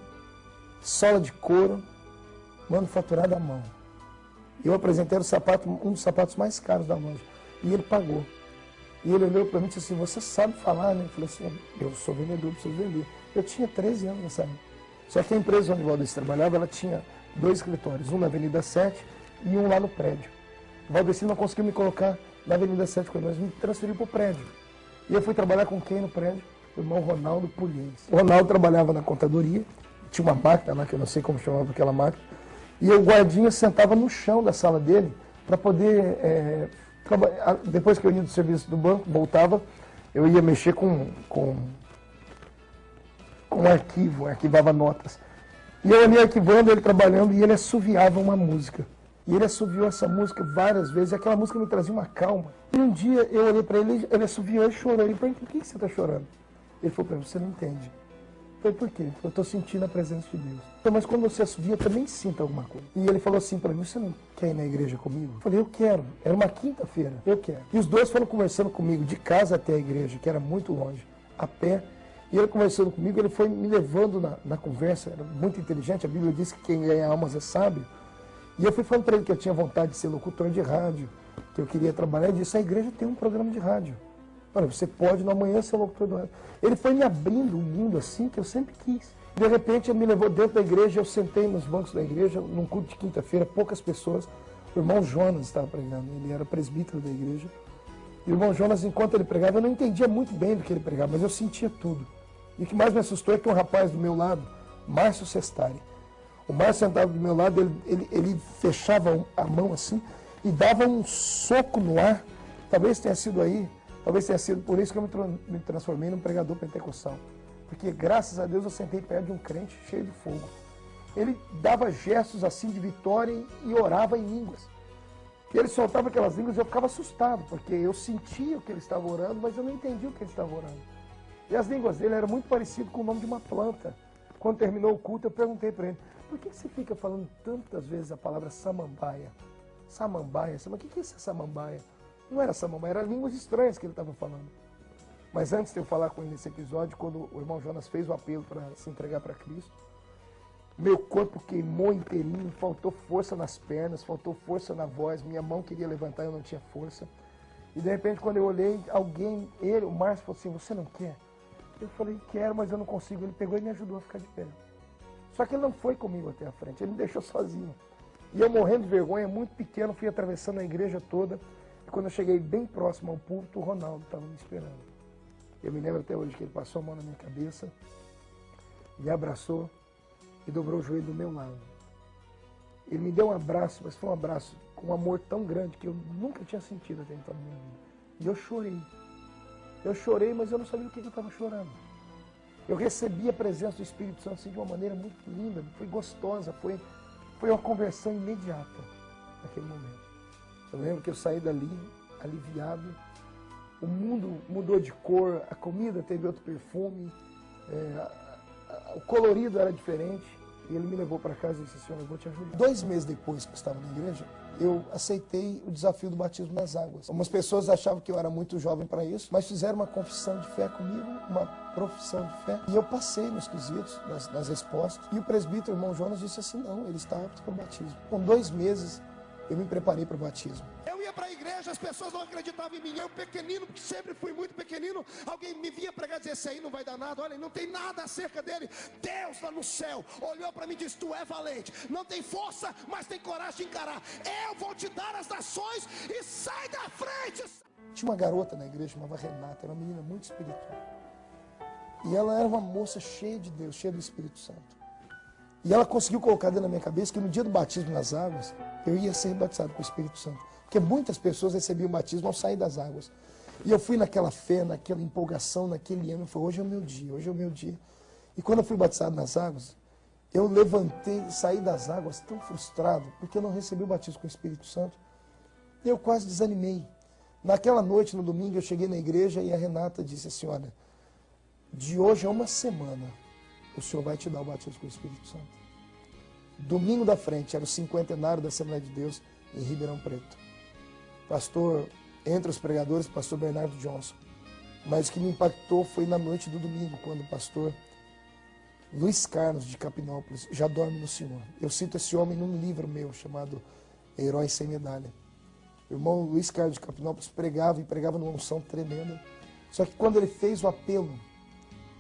E: sola de couro, manufaturada à mão. Eu apresentei o sapato, um dos sapatos mais caros da loja, e ele pagou. E ele olhou para mim e disse assim, você sabe falar, né? Eu falei assim, eu sou vendedor, preciso vender. Eu tinha 13 anos nessa época. Só que a empresa onde o Valdeci trabalhava, ela tinha 2 escritórios, um na Avenida 7 e um lá no prédio. O Valdeci não conseguiu me colocar na Avenida 7, mas me transferiu para o prédio. E eu fui trabalhar com quem no prédio? O irmão Ronaldo Pugliese. O Ronaldo trabalhava na contadoria, tinha uma máquina lá, que eu não sei como chamava aquela máquina, e o guardinha sentava no chão da sala dele para poder... Depois que eu ia do serviço do banco, voltava, eu ia mexer com um arquivo, arquivava notas. E eu olhei arquivando, ele trabalhando, e ele assoviava uma música. E ele assoviou essa música várias vezes, e aquela música me trazia uma calma. E um dia eu olhei para ele, ele assoviou e chorou. Ele falou, por que você está chorando? Ele falou para mim, você não entende. Eu falei, por quê? Ele falou, eu estou sentindo a presença de Deus. Então, mas quando você assovia, eu também sinto alguma coisa. E ele falou assim para mim, você não quer ir na igreja comigo? Eu falei, eu quero. Era uma quinta-feira, eu quero. E os dois foram conversando comigo, de casa até a igreja, que era muito longe, a pé. E ele conversando comigo, ele foi me levando na conversa, era muito inteligente, a Bíblia diz que quem ganha almas é sábio. E eu fui falando para ele que eu tinha vontade de ser locutor de rádio, que eu queria trabalhar, e disse, a igreja tem um programa de rádio. Olha, você pode no amanhã ser locutor do rádio. Ele foi me abrindo um mundo assim que eu sempre quis. De repente ele me levou dentro da igreja, eu sentei nos bancos da igreja, num culto de quinta-feira, poucas pessoas. O irmão Jonas estava pregando, ele era presbítero da igreja. E o irmão Jonas, enquanto ele pregava, eu não entendia muito bem do que ele pregava, mas eu sentia tudo. E o que mais me assustou é que um rapaz do meu lado, Márcio Sestari, o Márcio sentado do meu lado, ele fechava a mão assim e dava um soco no ar. Talvez tenha sido aí, talvez tenha sido por isso que eu me transformei num pregador pentecostal. Porque graças a Deus eu sentei perto de um crente cheio de fogo. Ele dava gestos assim de vitória e orava em línguas. E ele soltava aquelas línguas e eu ficava assustado, porque eu sentia o que ele estava orando, mas eu não entendia o que ele estava orando. E as línguas dele eram muito parecidas com o nome de uma planta. Quando terminou o culto, eu perguntei para ele, por que você fica falando tantas vezes a palavra samambaia? Samambaia, mas o que é essa samambaia? Não era samambaia, eram línguas estranhas que ele estava falando. Mas antes de eu falar com ele nesse episódio, quando o irmão Jonas fez o apelo para se entregar para Cristo, meu corpo queimou inteirinho, faltou força nas pernas, faltou força na voz, minha mão queria levantar e eu não tinha força. E de repente, quando eu olhei, o Márcio falou assim, você não quer? Eu falei, quero, mas eu não consigo. Ele pegou e me ajudou a ficar de pé. Só que ele não foi comigo até a frente, ele me deixou sozinho. E eu morrendo de vergonha, muito pequeno, fui atravessando a igreja toda. E quando eu cheguei bem próximo ao púlpito, o Ronaldo estava me esperando. Eu me lembro até hoje que ele passou a mão na minha cabeça, me abraçou e dobrou o joelho do meu lado. Ele me deu um abraço, mas foi um abraço com um amor tão grande que eu nunca tinha sentido até então na minha vida. E eu chorei. Eu chorei, mas eu não sabia o que eu estava chorando. Eu recebi a presença do Espírito Santo assim, de uma maneira muito linda, foi gostosa, foi uma conversão imediata naquele momento. Eu lembro que eu saí dali, aliviado, o mundo mudou de cor, a comida teve outro perfume, o colorido era diferente, e ele me levou para casa e disse, Senhor, eu vou te ajudar. 2 meses depois que eu estava na igreja, eu aceitei o desafio do batismo nas águas. Algumas pessoas achavam que eu era muito jovem para isso, mas fizeram uma confissão de fé comigo, uma profissão de fé, e eu passei nos quesitos, nas respostas, e o presbítero, irmão Jonas, disse assim, não, ele está apto para o batismo. Com 2 meses, eu me preparei para o batismo. Eu ia para a igreja, as pessoas não acreditavam em mim. Eu pequenino, porque sempre fui muito pequenino, alguém me via pregar e dizia, esse aí não vai dar nada, olha, não tem nada acerca dele. Deus lá no céu olhou para mim e disse, tu é valente, não tem força, mas tem coragem de encarar. Eu vou te dar as nações e sai da frente. Tinha uma garota na igreja, chamava Renata, era uma menina muito espiritual. E ela era uma moça cheia de Deus, cheia do Espírito Santo. E ela conseguiu colocar dentro da minha cabeça que no dia do batismo nas águas, eu ia ser batizado com o Espírito Santo. Porque muitas pessoas recebiam o batismo ao sair das águas. E eu fui naquela fé, naquela empolgação, naquele ano, eu falei, hoje é o meu dia, hoje é o meu dia. E quando eu fui batizado nas águas, eu levantei e saí das águas tão frustrado, porque eu não recebi o batismo com o Espírito Santo. E eu quase desanimei. Naquela noite, no domingo, eu cheguei na igreja e a Renata disse assim, olha, de hoje a 1 semana, o Senhor vai te dar o batismo com o Espírito Santo. Domingo da frente, era o 50º da Assembleia de Deus em Ribeirão Preto. Pastor, entre os pregadores, pastor Bernardo Johnson. Mas o que me impactou foi na noite do domingo, quando o pastor Luiz Carlos de Capinópolis já dorme no Senhor. Eu cito esse homem num livro meu chamado Herói Sem Medalha. O irmão Luiz Carlos de Capinópolis pregava e pregava numa unção tremenda. Só que quando ele fez o apelo,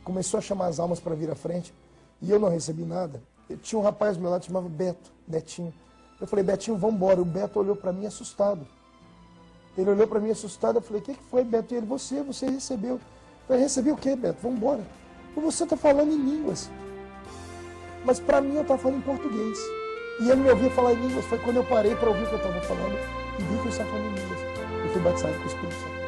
E: começou a chamar as almas para vir à frente, e eu não recebi nada. Tinha um rapaz do meu lado que chamava Beto, Betinho. Eu falei, Betinho, vamos embora. O Beto olhou para mim assustado. Ele olhou para mim assustado, eu falei, o que foi, Beto? E ele, você recebeu. Eu falei, recebi o quê, Beto? Vamos embora. Você está falando em línguas. Mas para mim eu estava falando em português. E ele me ouvia falar em línguas. Foi quando eu parei para ouvir o que eu estava falando e vi que eu estava falando em línguas. Eu fui batizado com o Espírito Santo.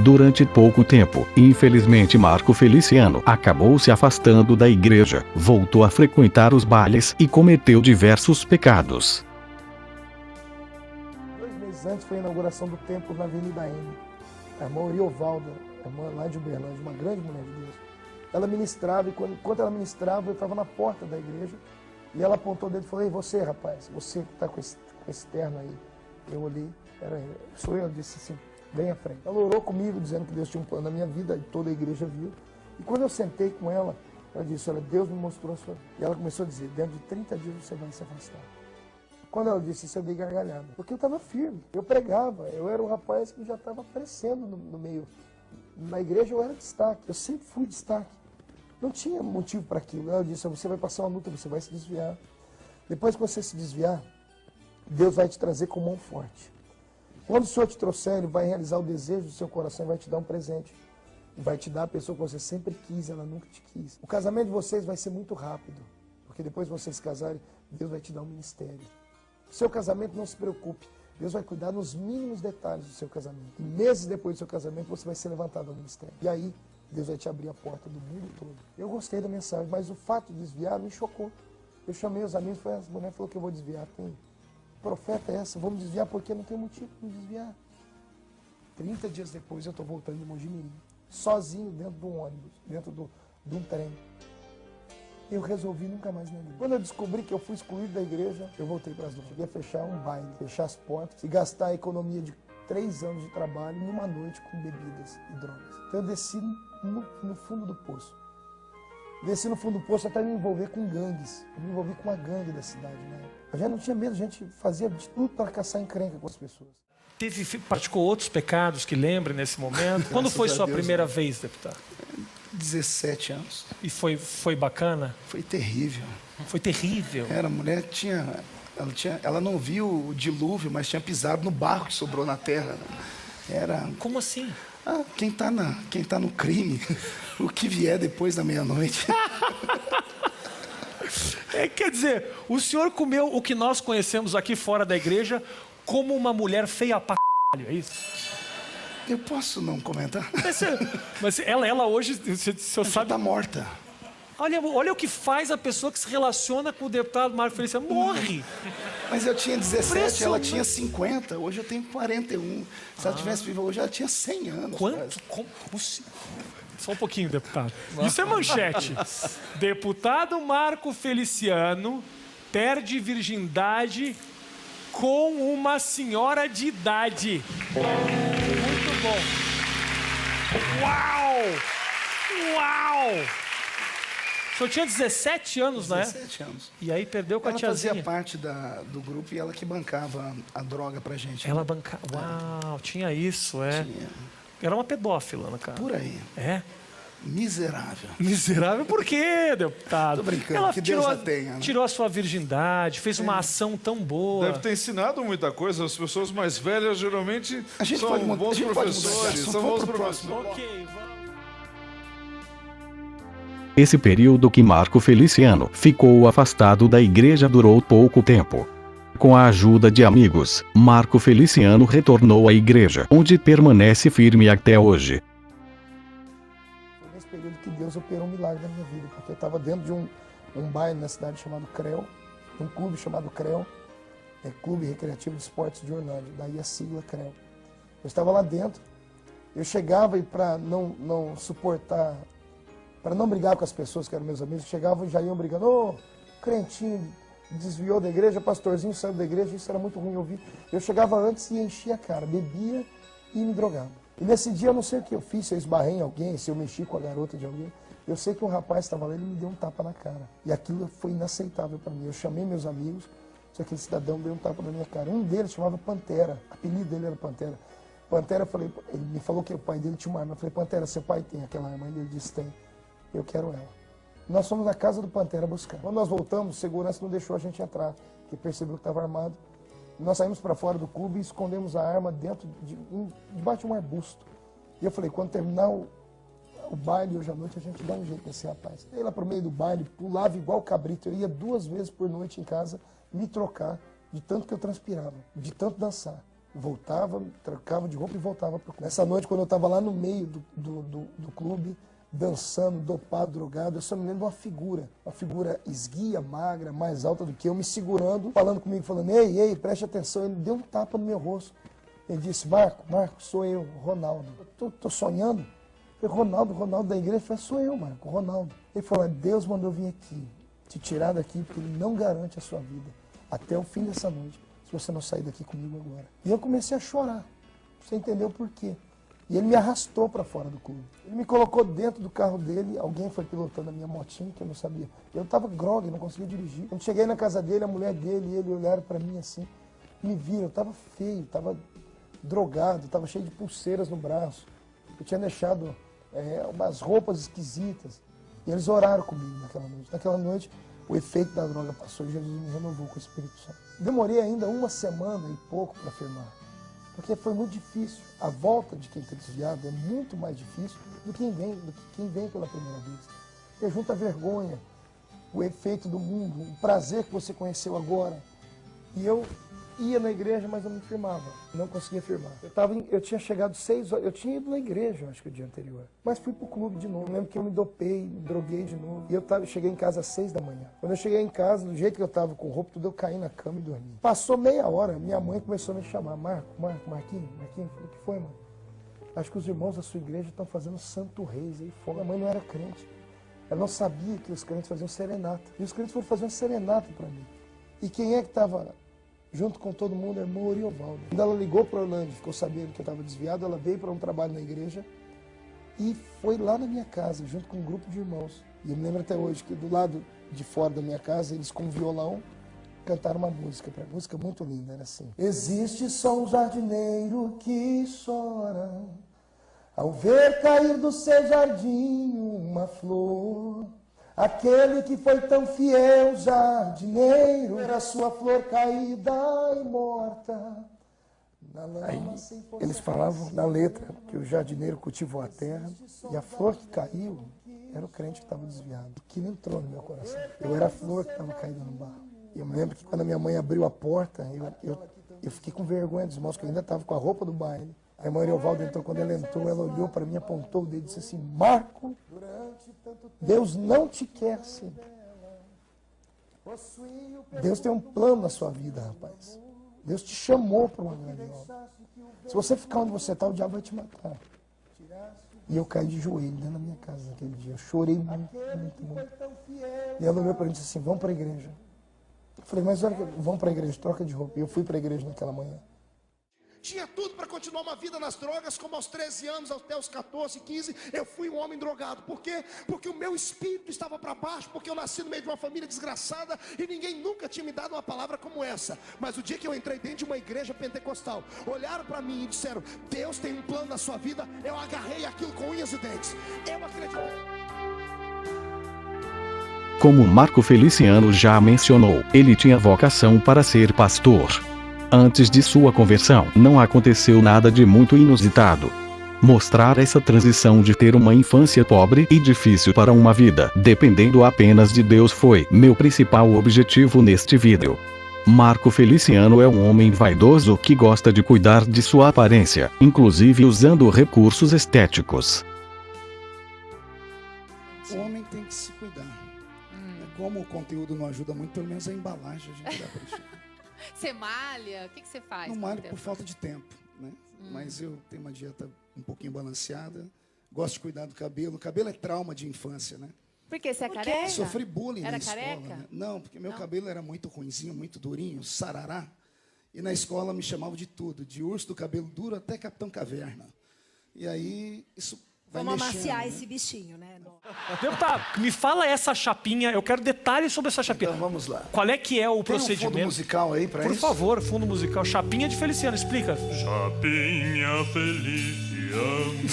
A: Durante pouco tempo, infelizmente Marco Feliciano acabou se afastando da igreja, voltou a frequentar os bailes e cometeu diversos pecados.
E: 2 meses antes foi a inauguração do templo na Avenida M. A irmã Oriovalda, a irmã lá de Uberlândia, uma grande mulher de Deus. Ela ministrava e enquanto ela ministrava, eu estava na porta da igreja e ela apontou o dedo e falou, ei, você rapaz, você que está com esse terno aí. Eu olhei, sou eu, disse assim, vem à frente. Ela orou comigo, dizendo que Deus tinha um plano na minha vida, e toda a igreja viu. E quando eu sentei com ela, ela disse, olha, Deus me mostrou a sua vida. E ela começou a dizer, dentro de 30 dias você vai se afastar. Quando ela disse isso, eu dei gargalhada. Porque eu estava firme, eu pregava, eu era um rapaz que já estava crescendo no meio. Na igreja eu era destaque, eu sempre fui destaque. Não tinha motivo para aquilo. Ela disse, você vai passar uma luta, você vai se desviar. Depois que você se desviar, Deus vai te trazer com mão forte. Quando o Senhor te trouxer, Ele vai realizar o desejo do seu coração e vai te dar um presente. Vai te dar a pessoa que você sempre quis, ela nunca te quis. O casamento de vocês vai ser muito rápido, porque depois que vocês se casarem, Deus vai te dar um ministério. O seu casamento, não se preocupe, Deus vai cuidar nos mínimos detalhes do seu casamento. E meses depois do seu casamento, você vai ser levantado ao ministério. E aí, Deus vai te abrir a porta do mundo todo. Eu gostei da mensagem, mas o fato de desviar me chocou. Eu chamei os amigos e falei, a mulher falou que eu vou desviar. Tem profeta essa, vamos desviar porque não tem motivo para me desviar. 30 dias depois eu estou voltando de Mojimirim, sozinho dentro de um ônibus, dentro de um trem. Eu resolvi nunca mais na igreja. Quando eu descobri que eu fui excluído da igreja, eu voltei para as drogas. Eu ia fechar um baile, fechar as portas e gastar a economia de 3 anos de trabalho numa noite com bebidas e drogas. Então eu desci no fundo do poço. Desci no fundo do poço até me envolver com gangues. Eu me envolvi com a gangue da cidade, né? Eu já não tinha medo, a gente fazia de tudo para caçar encrenca com as pessoas.
J: Praticou outros pecados que lembre nesse momento? Quando foi sua primeira vez, deputado?
I: 17 anos.
J: E foi bacana?
I: Foi terrível.
J: Foi terrível?
I: Era, a mulher ela não viu o dilúvio, mas tinha pisado no barro que sobrou na terra. Era...
J: Como assim?
I: Quem tá no crime, o que vier depois da meia-noite.
J: Quer dizer, o senhor comeu o que nós conhecemos aqui fora da igreja como uma mulher feia pra c****, é isso?
I: Eu posso não comentar?
J: Mas ela hoje, o senhor sabe...
I: tá morta.
J: Olha o que faz a pessoa que se relaciona com o deputado Marco Feliciano. Morre!
I: Mas eu tinha 17, ela tinha 50. Hoje eu tenho 41. Se ela tivesse viva hoje, ela tinha 100 anos.
J: Quanto? Só um pouquinho, deputado. Isso é manchete. Deputado Marco Feliciano perde virgindade com uma senhora de idade. Muito bom. Uau! Uau! O senhor tinha 17 anos, né?
I: 17 anos.
J: E aí perdeu com a tiazinha.
I: Ela fazia parte do grupo e ela que bancava a droga pra gente.
J: Ela bancava... Uau, tinha isso, é?
I: Tinha.
J: Era uma pedófila, cara.
I: Por aí.
J: É?
I: Miserável.
J: Miserável por quê, deputado?
I: Tô brincando,
J: ela
I: que
J: tirou,
I: Deus a tenha. Né?
J: Tirou a sua virgindade, fez uma ação tão boa.
N: Deve ter ensinado muita coisa. As pessoas mais velhas geralmente são bons professores. São bons professores.
J: Ok, vamos.
A: Esse período que Marco Feliciano ficou afastado da igreja durou pouco tempo. Com a ajuda de amigos, Marco Feliciano retornou à igreja, onde permanece firme até hoje.
E: Foi nesse período que Deus operou um milagre na minha vida, porque eu estava dentro de um bairro na cidade chamado CREO, um clube chamado CREO, Clube Recreativo de Esportes de Orlando, daí a sigla CREO. Eu estava lá dentro, eu chegava e para não suportar, para não brigar com as pessoas que eram meus amigos, chegavam e já iam brigando, ô, crentinho, desviou da igreja, pastorzinho saiu da igreja, isso era muito ruim ouvir. Eu chegava antes e enchia a cara, bebia e me drogava. E nesse dia eu não sei o que eu fiz, se eu esbarrei em alguém, se eu mexi com a garota de alguém. Eu sei que um rapaz estava lá e ele me deu um tapa na cara. E aquilo foi inaceitável para mim. Eu chamei meus amigos, só que aquele cidadão deu um tapa na minha cara. Um deles chamava Pantera, o apelido dele era Pantera. Pantera, eu falei, ele me falou que o pai dele tinha uma arma. Eu falei, Pantera, seu pai tem aquela arma? Ele disse, tem. Eu quero ela. Nós fomos na casa do Pantera buscar. Quando nós voltamos, o segurança não deixou a gente entrar, porque percebeu que estava armado. Nós saímos para fora do clube e escondemos a arma debaixo de um arbusto. E eu falei, quando terminar o baile hoje à noite, a gente dá um jeito nesse rapaz. Eu ia lá pro meio do baile, pulava igual cabrito. Eu ia 2 vezes por noite em casa me trocar, de tanto que eu transpirava, de tanto dançar. Voltava, trocava de roupa e voltava pro clube. Nessa noite, quando eu estava lá no meio do clube, dançando, dopado, drogado, eu só me lembro de uma figura esguia, magra, mais alta do que eu, me segurando, falando comigo, falando, ei, preste atenção. Ele deu um tapa no meu rosto. Ele disse, Marco, sou eu, Ronaldo. Eu tô sonhando? Eu falei, Ronaldo da igreja? Eu falei, sou eu, Marco, Ronaldo. Ele falou, Deus mandou vir aqui, te tirar daqui, porque Ele não garante a sua vida até o fim dessa noite, se você não sair daqui comigo agora. E eu comecei a chorar, você entendeu por quê? E ele me arrastou para fora do clube. Ele me colocou dentro do carro dele, alguém foi pilotando a minha motinha, que eu não sabia. Eu estava grogue, não conseguia dirigir. Quando cheguei na casa dele, a mulher dele e ele olharam para mim assim, me viram, eu estava feio, estava drogado, estava cheio de pulseiras no braço. Eu tinha deixado umas roupas esquisitas. E eles oraram comigo naquela noite. Naquela noite, o efeito da droga passou e Jesus me renovou com o Espírito Santo. Demorei ainda 1 semana e pouco para firmar. Porque foi muito difícil. A volta de quem está desviado é muito mais difícil do que quem vem pela primeira vez. Porque junta a vergonha, o efeito do mundo, o prazer que você conheceu agora. E eu ia na igreja, mas não me firmava. Não conseguia firmar. Eu tinha chegado 6 horas, eu tinha ido na igreja, acho que o dia anterior. Mas fui pro clube de novo. Eu lembro que eu me dopei, me droguei de novo. E eu cheguei em casa às 6 da manhã. Quando eu cheguei em casa, do jeito que eu estava com roupa, tudo, eu caí na cama e dormi. Passou meia hora, minha mãe começou a me chamar. Marquinhos. Eu falei, o que foi, mano? Acho que os irmãos da sua igreja estão fazendo santo reis aí fora. Minha mãe não era crente. Ela não sabia que os crentes faziam serenata. E os crentes foram fazer uma serenata para mim. E quem é que estava junto com todo mundo? A irmã Oriovaldo. Quando ela ligou para Orlando, ficou sabendo que eu estava desviado, ela veio para um trabalho na igreja e foi lá na minha casa, junto com um grupo de irmãos. E eu me lembro até hoje que do lado de fora da minha casa, eles com um violão cantaram uma música muito linda, era assim. Existe só um jardineiro que chora ao ver cair do seu jardim uma flor. Aquele que foi tão fiel jardineiro, era sua flor caída e morta.
D: Aí eles falavam na letra que o jardineiro cultivou a terra e a flor que caiu era o crente que estava desviado. Aquilo entrou no meu coração. Eu era a flor que estava caída no barro. Eu me lembro que quando a minha mãe abriu a porta, eu fiquei com vergonha dos irmãos, que eu ainda estava com a roupa do baile. A irmã Ariovaldo entrou, quando ela entrou, ela olhou para mim, apontou o dedo e disse assim: Marco, Deus não te quer assim. Deus tem um plano na sua vida, rapaz. Deus te chamou para uma grande obra. Se você ficar onde você está, o diabo vai te matar. E eu caí de joelho dentro da minha casa naquele dia. Eu chorei muito, muito, muito. E ela olhou para mim e disse assim: vamos para a igreja. Eu falei: mas olha, vamos para a igreja, troca de roupa. E eu fui para a igreja naquela manhã.
E: Tinha tudo para continuar uma vida nas drogas, como aos 13 anos, até os 14, 15, eu fui um homem drogado. Por quê? Porque o meu espírito estava para baixo, porque eu nasci no meio de uma família desgraçada e ninguém nunca tinha me dado uma palavra como essa. Mas o dia que eu entrei dentro de uma igreja pentecostal, olharam para mim e disseram: Deus tem um plano na sua vida. Eu agarrei aquilo com unhas e dentes. Eu acredito.
A: Como Marco Feliciano já mencionou, ele tinha vocação para ser pastor. Antes de sua conversão, não aconteceu nada de muito inusitado. Mostrar essa transição de ter uma infância pobre e difícil para uma vida dependendo apenas de Deus foi meu principal objetivo neste vídeo. Marco Feliciano é um homem vaidoso que gosta de cuidar de sua aparência, inclusive usando recursos estéticos.
I: O homem tem que se cuidar. Como o conteúdo não ajuda muito, pelo menos a embalagem a gente dá para encher.
O: Você malha? O que você faz?
I: Não malho por falta de tempo, né? Mas eu tenho uma dieta um pouquinho balanceada. Gosto de cuidar do cabelo. O cabelo é trauma de infância, né?
O: Por quê? Você é careca?
I: Sofri bullying na escola.
O: Careca?
I: Né? Não, porque meu cabelo era muito ruinzinho, muito durinho, sarará. E na escola me chamavam de tudo, de urso do cabelo duro até Capitão Caverna. E aí isso vai
P: Vamos
I: mexendo,
P: amaciar
I: né?
P: esse bichinho, né?
J: Deputado, me fala essa chapinha, eu quero detalhes sobre essa chapinha.
I: Então vamos lá.
J: Qual é que é o
I: Tem
J: procedimento?
I: um fundo musical aí para
J: Por
I: isso?
J: favor, fundo musical. Chapinha de Feliciano, explica.
N: Chapinha Feliciano.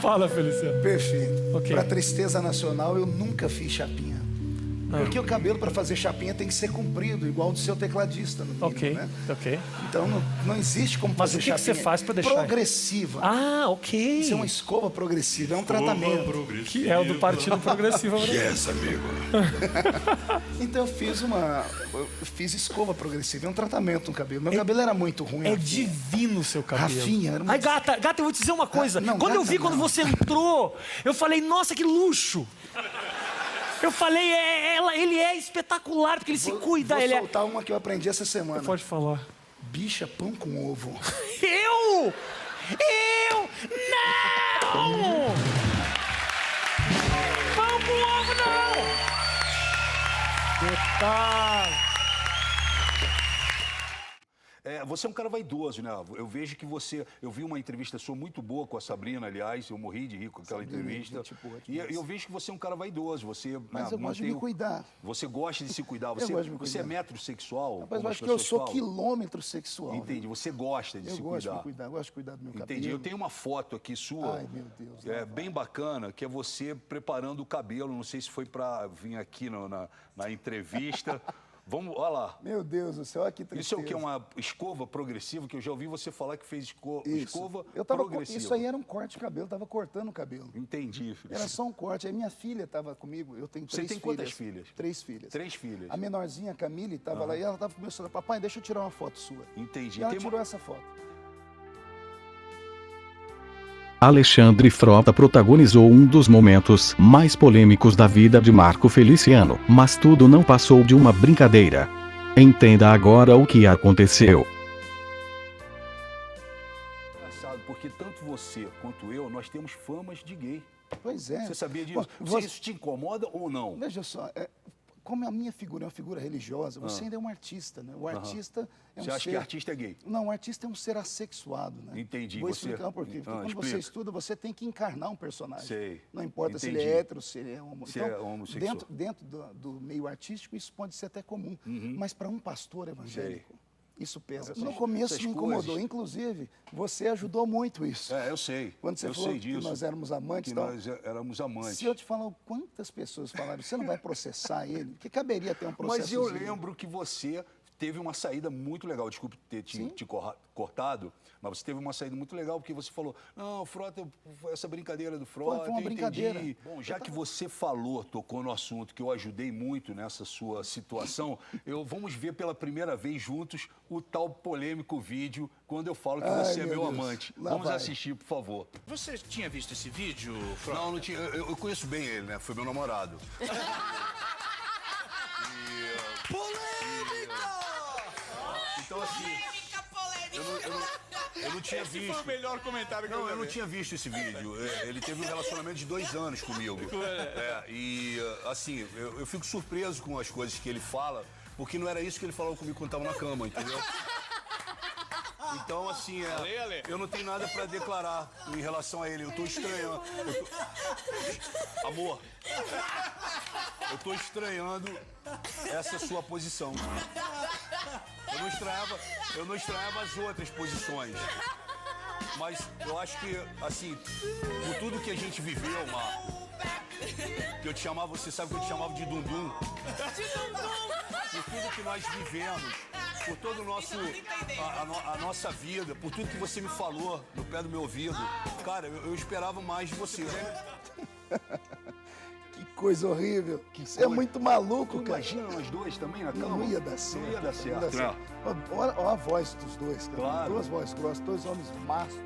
J: Fala, Feliciano.
I: Perfeito.
J: Ok.
I: Para tristeza nacional, eu nunca fiz chapinha. Porque o cabelo para fazer chapinha tem que ser comprido, igual do seu tecladista, no mínimo,
J: Ok,
I: né?
J: ok.
I: Então não existe como
J: Mas
I: fazer
J: o que
I: chapinha.
J: você faz para deixar?
I: Progressiva.
J: Ah, ok.
I: Isso é uma escova progressiva, é um tratamento.
J: Que é o do Partido Progressivo.
I: Yes, amigo. Então eu fiz escova progressiva, é um tratamento no cabelo. Meu cabelo era muito ruim.
J: É divino o seu cabelo.
I: Rafinha, era uma...
J: Ai, gata, eu vou te dizer uma coisa.
I: não,
J: quando eu
I: gata
J: vi, quando
I: não.
J: você entrou, eu falei, nossa, que luxo. Eu falei, ele é espetacular, porque ele se cuida.
I: Vou
J: Ele
I: soltar uma que eu aprendi essa semana.
J: Pode falar.
I: Bicha, pão com ovo.
J: Eu? Não! Pão com ovo, não! Detalhe.
Q: Você é um cara vaidoso, né? Eu vejo que você... Eu vi uma entrevista sua muito boa com a Sabrina, aliás. Eu morri de rir com aquela entrevista. E eu vejo que você é um cara vaidoso. Você,
I: Mas eu gosto de me cuidar.
Q: Você gosta de se cuidar.
I: Eu gosto de me
Q: Você é
I: cuidar.
Q: metrosexual?
I: Rapaz,
Q: como
I: eu
Q: as
I: acho que eu
Q: pessoas
I: sou
Q: falam?
I: quilômetro sexual.
Q: Entendi. Você gosta de se
I: Eu gosto de
Q: cuidar.
I: me cuidar, eu gosto de cuidar do meu cabelo.
Q: Entendi. Eu tenho uma foto aqui sua.
I: Ai, meu Deus.
Q: Bem bacana, que é você preparando o cabelo. Não sei se foi para vir aqui na entrevista. Vamos, olha lá.
I: Meu Deus do céu, olha que tristeza.
Q: Isso é o que? Uma escova progressiva? Que eu já ouvi você falar que fez escova progressiva.
I: Isso aí era um corte de cabelo, eu estava cortando o cabelo.
Q: Entendi, filho.
I: Era só um corte. Aí minha filha estava comigo, eu tenho 3 filhas.
Q: Você tem quantas filhas?
I: 3 filhas.
Q: 3 filhas.
I: A menorzinha, a Camille, estava lá e ela estava começando, papai, deixa eu tirar uma foto sua.
Q: Entendi.
I: E ela tirou essa foto.
A: Alexandre Frota protagonizou um dos momentos mais polêmicos da vida de Marco Feliciano, mas tudo não passou de uma brincadeira. Entenda agora o que aconteceu.
Q: Engraçado, porque tanto você quanto eu, nós temos famas de gay.
I: Pois é.
Q: Você sabia disso? Isso te incomoda ou não?
I: Veja só, como a minha figura é uma figura religiosa, você ainda é um artista, né? O artista é um ser...
Q: Você acha que artista é gay?
I: Não, o artista é um ser assexuado, né?
Q: Entendi.
I: Vou explicar por quê. Porque quando você estuda, você tem que encarnar um personagem.
Q: Sei.
I: Não importa se ele é hétero, se ele é homossexual.
Q: Se é homossexual.
I: Dentro do meio artístico, isso pode ser até comum. Mas para um pastor evangélico, isso pesa. No começo me incomodou. Inclusive, você ajudou muito isso.
Q: Eu sei.
I: Quando você falou que nós éramos amantes.
Q: Que nós éramos amantes.
I: Se eu te falar quantas pessoas falaram, você não vai processar ele? Que caberia ter um processo.
Q: Mas eu lembro que você teve uma saída muito legal. Desculpe ter te cortado, mas você teve uma saída muito legal, porque você falou, não, Frota, essa brincadeira do Frota,
I: Foi uma brincadeira.
Q: Entendi. Bom, já que você tocou no assunto, que eu ajudei muito nessa sua situação, vamos ver pela primeira vez juntos o tal polêmico vídeo, quando eu falo que você é meu amante. Vamos assistir, por favor.
P: Você tinha visto esse vídeo,
Q: Frota? Não tinha. Eu conheço bem ele, né? Foi meu namorado. Então, assim, eu não tinha visto. Esse
P: foi o melhor comentário que
Q: eu não tinha visto esse vídeo. Ele teve um relacionamento de 2 anos comigo. E, assim, eu fico surpreso com as coisas que ele fala, porque não era isso que ele falava comigo quando estava na cama, entendeu? Então, assim, eu não tenho nada pra declarar em relação a ele. Eu tô estranhando. Amor, eu tô estranhando essa sua posição. Eu não estranhava as outras posições. Mas eu acho que, assim, por tudo que a gente viveu, Marco, que eu te chamava, você sabe que eu te chamava de Dundum. Por tudo que nós vivemos, por todo o nosso, a nossa vida, por tudo que você me falou no pé do meu ouvido, cara, eu esperava mais de você.
I: Que coisa horrível. Você é muito maluco, cara.
Q: Imagina nós dois também na cama.
I: Não ia dar certo.
Q: Não ia dar certo.
I: Olha a voz dos dois, cara.
Q: Claro.
I: 2 vozes grossas, 2 homens machos.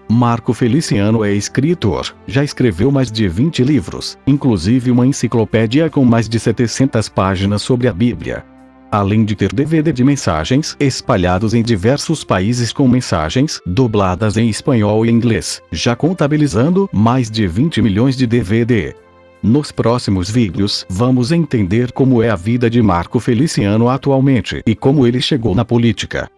A: Marco Feliciano é escritor. Já escreveu mais de 20 livros, inclusive uma enciclopédia com mais de 700 páginas sobre a Bíblia. Além de ter DVD de mensagens espalhados em diversos países com mensagens dubladas em espanhol e inglês, já contabilizando mais de 20 milhões de DVD. Nos próximos vídeos, vamos entender como é a vida de Marco Feliciano atualmente e como ele chegou na política.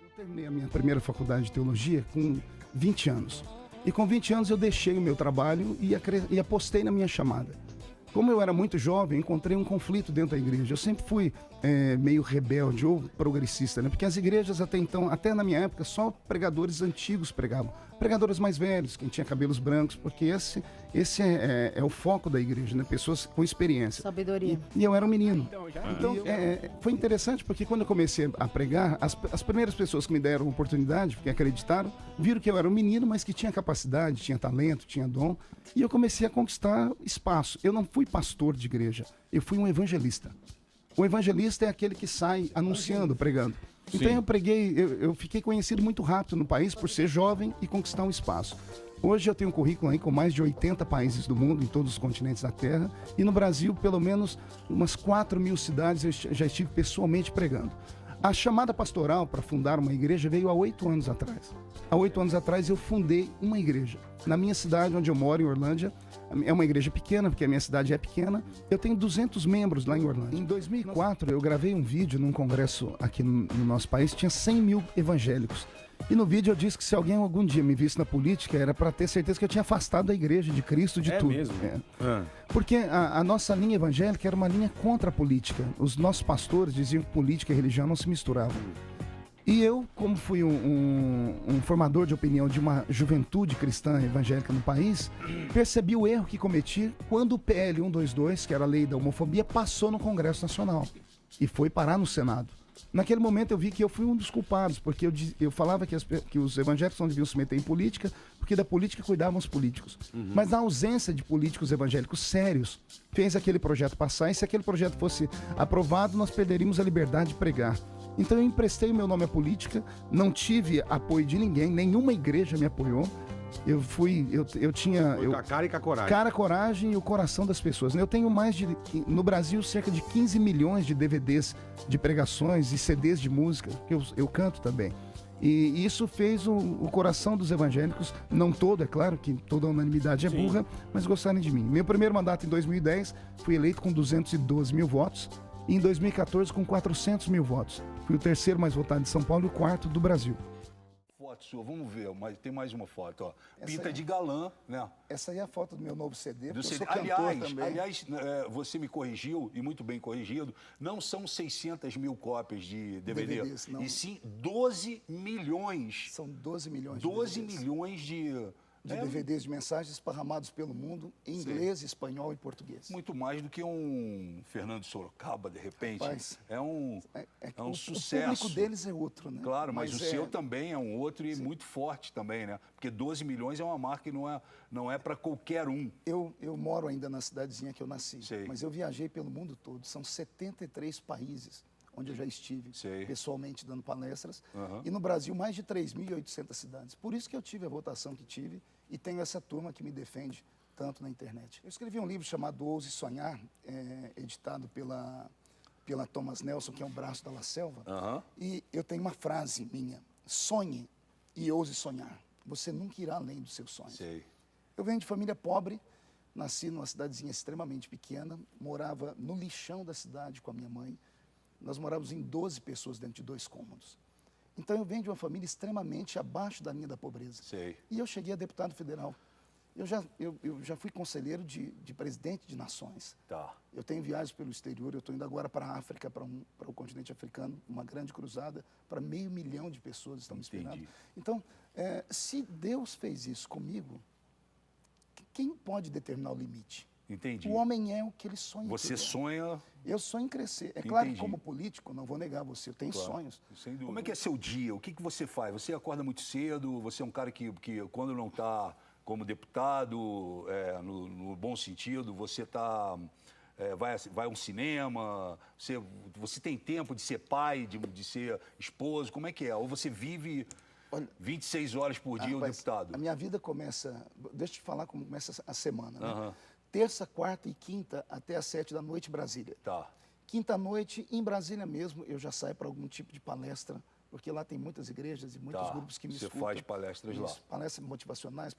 M: Eu terminei a minha primeira faculdade de teologia com 20 anos. E com 20 anos eu deixei o meu trabalho e apostei na minha chamada. Como eu era muito jovem, encontrei um conflito dentro da igreja. Eu sempre fui meio rebelde ou progressista, né? Porque as igrejas até então, até na minha época, só pregadores antigos pregavam. Pregadores mais velhos, quem tinha cabelos brancos, porque esse é o foco da igreja, né? Pessoas com experiência.
O: Sabedoria.
M: E eu era um menino. Então, foi interessante porque quando eu comecei a pregar, as primeiras pessoas que me deram oportunidade, porque acreditaram, viram que eu era um menino, mas que tinha capacidade, tinha talento, tinha dom. E eu comecei a conquistar espaço. Eu não fui pastor de igreja, eu fui um evangelista. O evangelista é aquele que sai anunciando, pregando. Então eu fiquei conhecido muito rápido no país por ser jovem e conquistar um espaço. Hoje eu tenho um currículo aí com mais de 80 países do mundo, em todos os continentes da Terra. E no Brasil, pelo menos umas 4.000 cidades eu já estive pessoalmente pregando. A chamada pastoral para fundar uma igreja veio há 8 anos atrás. Há 8 anos atrás eu fundei uma igreja. Na minha cidade, onde eu moro, em Orlândia, é uma igreja pequena, porque a minha cidade é pequena. Eu tenho 200 membros lá em Orlândia. Em 2004, eu gravei um vídeo num congresso aqui no nosso país, tinha 100 mil evangélicos. E no vídeo eu disse que se alguém algum dia me visse na política, era para ter certeza que eu tinha afastado da igreja, de Cristo, de tudo.
K: Mesmo?
M: Porque a nossa linha evangélica era uma linha contra a política. Os nossos pastores diziam que política e religião não se misturavam. E eu, como fui um formador de opinião de uma juventude cristã evangélica no país, percebi o erro que cometi quando o PL 122, que era a lei da homofobia, passou no Congresso Nacional e foi parar no Senado. Naquele momento eu vi que eu fui um dos culpados, porque eu falava que os evangélicos não deviam se meter em política, porque da política cuidavam os políticos. Mas a ausência de políticos evangélicos sérios fez aquele projeto passar, e se aquele projeto fosse aprovado, nós perderíamos a liberdade de pregar. Então eu emprestei o meu nome à política, não tive apoio de ninguém, nenhuma igreja me apoiou. Eu tinha...
K: Com a cara e com a coragem.
M: Cara, coragem e o coração das pessoas. Eu tenho no Brasil, cerca de 15 milhões de DVDs de pregações e CDs de música, que eu canto também. E isso fez o coração dos evangélicos, não todo, é claro que toda a unanimidade é burra, mas gostarem de mim. Meu primeiro mandato em 2010, fui eleito com 212 mil votos, e em 2014 com 400 mil votos. Fui o terceiro mais votado de São Paulo e o quarto do Brasil.
Q: Foto sua, vamos ver, mas tem mais uma foto, ó. Pinta de galã, né?
I: Essa aí é a foto do meu novo CD,
Q: do CD.
I: Eu sou cantor também.
Q: Aliás, você me corrigiu, e muito bem corrigido, não são 600 mil cópias de DVD,
I: DVDs, não.
Q: E sim 12 milhões.
I: São 12 milhões.
Q: 12 milhões de
I: de DVDs de mensagens esparramados pelo mundo, em inglês, espanhol e português.
Q: Muito mais do que um Fernando Sorocaba, de repente.
I: Rapaz,
Q: é um
I: o
Q: sucesso.
I: O público deles é outro, né?
Q: Claro, mas o seu também é um outro e muito forte também, né? Porque 12 milhões é uma marca que não é para qualquer um.
I: Eu moro ainda na cidadezinha que eu nasci, mas eu viajei pelo mundo todo. São 73 países onde eu já estive pessoalmente dando palestras. E no Brasil, mais de 3.800 cidades. Por isso que eu tive a votação que tive e tenho essa turma que me defende tanto na internet. Eu escrevi um livro chamado Ouse Sonhar, editado pela Thomas Nelson, que é um braço da La Selva. E eu tenho uma frase minha: sonhe e ouse sonhar. Você nunca irá além dos seus sonhos. Eu venho de família pobre, nasci numa cidadezinha extremamente pequena, morava no lixão da cidade com a minha mãe. Nós morávamos em 12 pessoas dentro de 2 cômodos. Então eu venho de uma família extremamente abaixo da linha da pobreza. E eu cheguei a deputado federal. Eu já fui conselheiro de presidente de nações. Eu tenho viagens pelo exterior, eu estou indo agora para a África, para o continente africano, uma grande cruzada, para 500 mil de pessoas estão me esperando. Então, se Deus fez isso comigo, quem pode determinar o limite?
Q: Entendi.
I: O homem é o que ele sonha.
Q: Você sonha...
I: Eu sonho em crescer. É claro que como político, não vou negar você, eu tenho sonhos.
Q: Como é que é seu dia? O que você faz? Você acorda muito cedo? Você é um cara que quando não está como deputado, no bom sentido, você vai a um cinema? Você tem tempo de ser pai, de ser esposo? Como é que é? Ou você vive 26 horas por dia o deputado?
I: A minha vida começa... Deixa eu te falar como começa a semana, né? Terça, quarta e quinta, até às 7 da noite, Brasília. Quinta-noite, em Brasília mesmo, eu já saio para algum tipo de palestra, porque lá tem muitas igrejas e muitos grupos que me escutam.
Q: Você faz palestras lá?
I: Palestras motivacionais,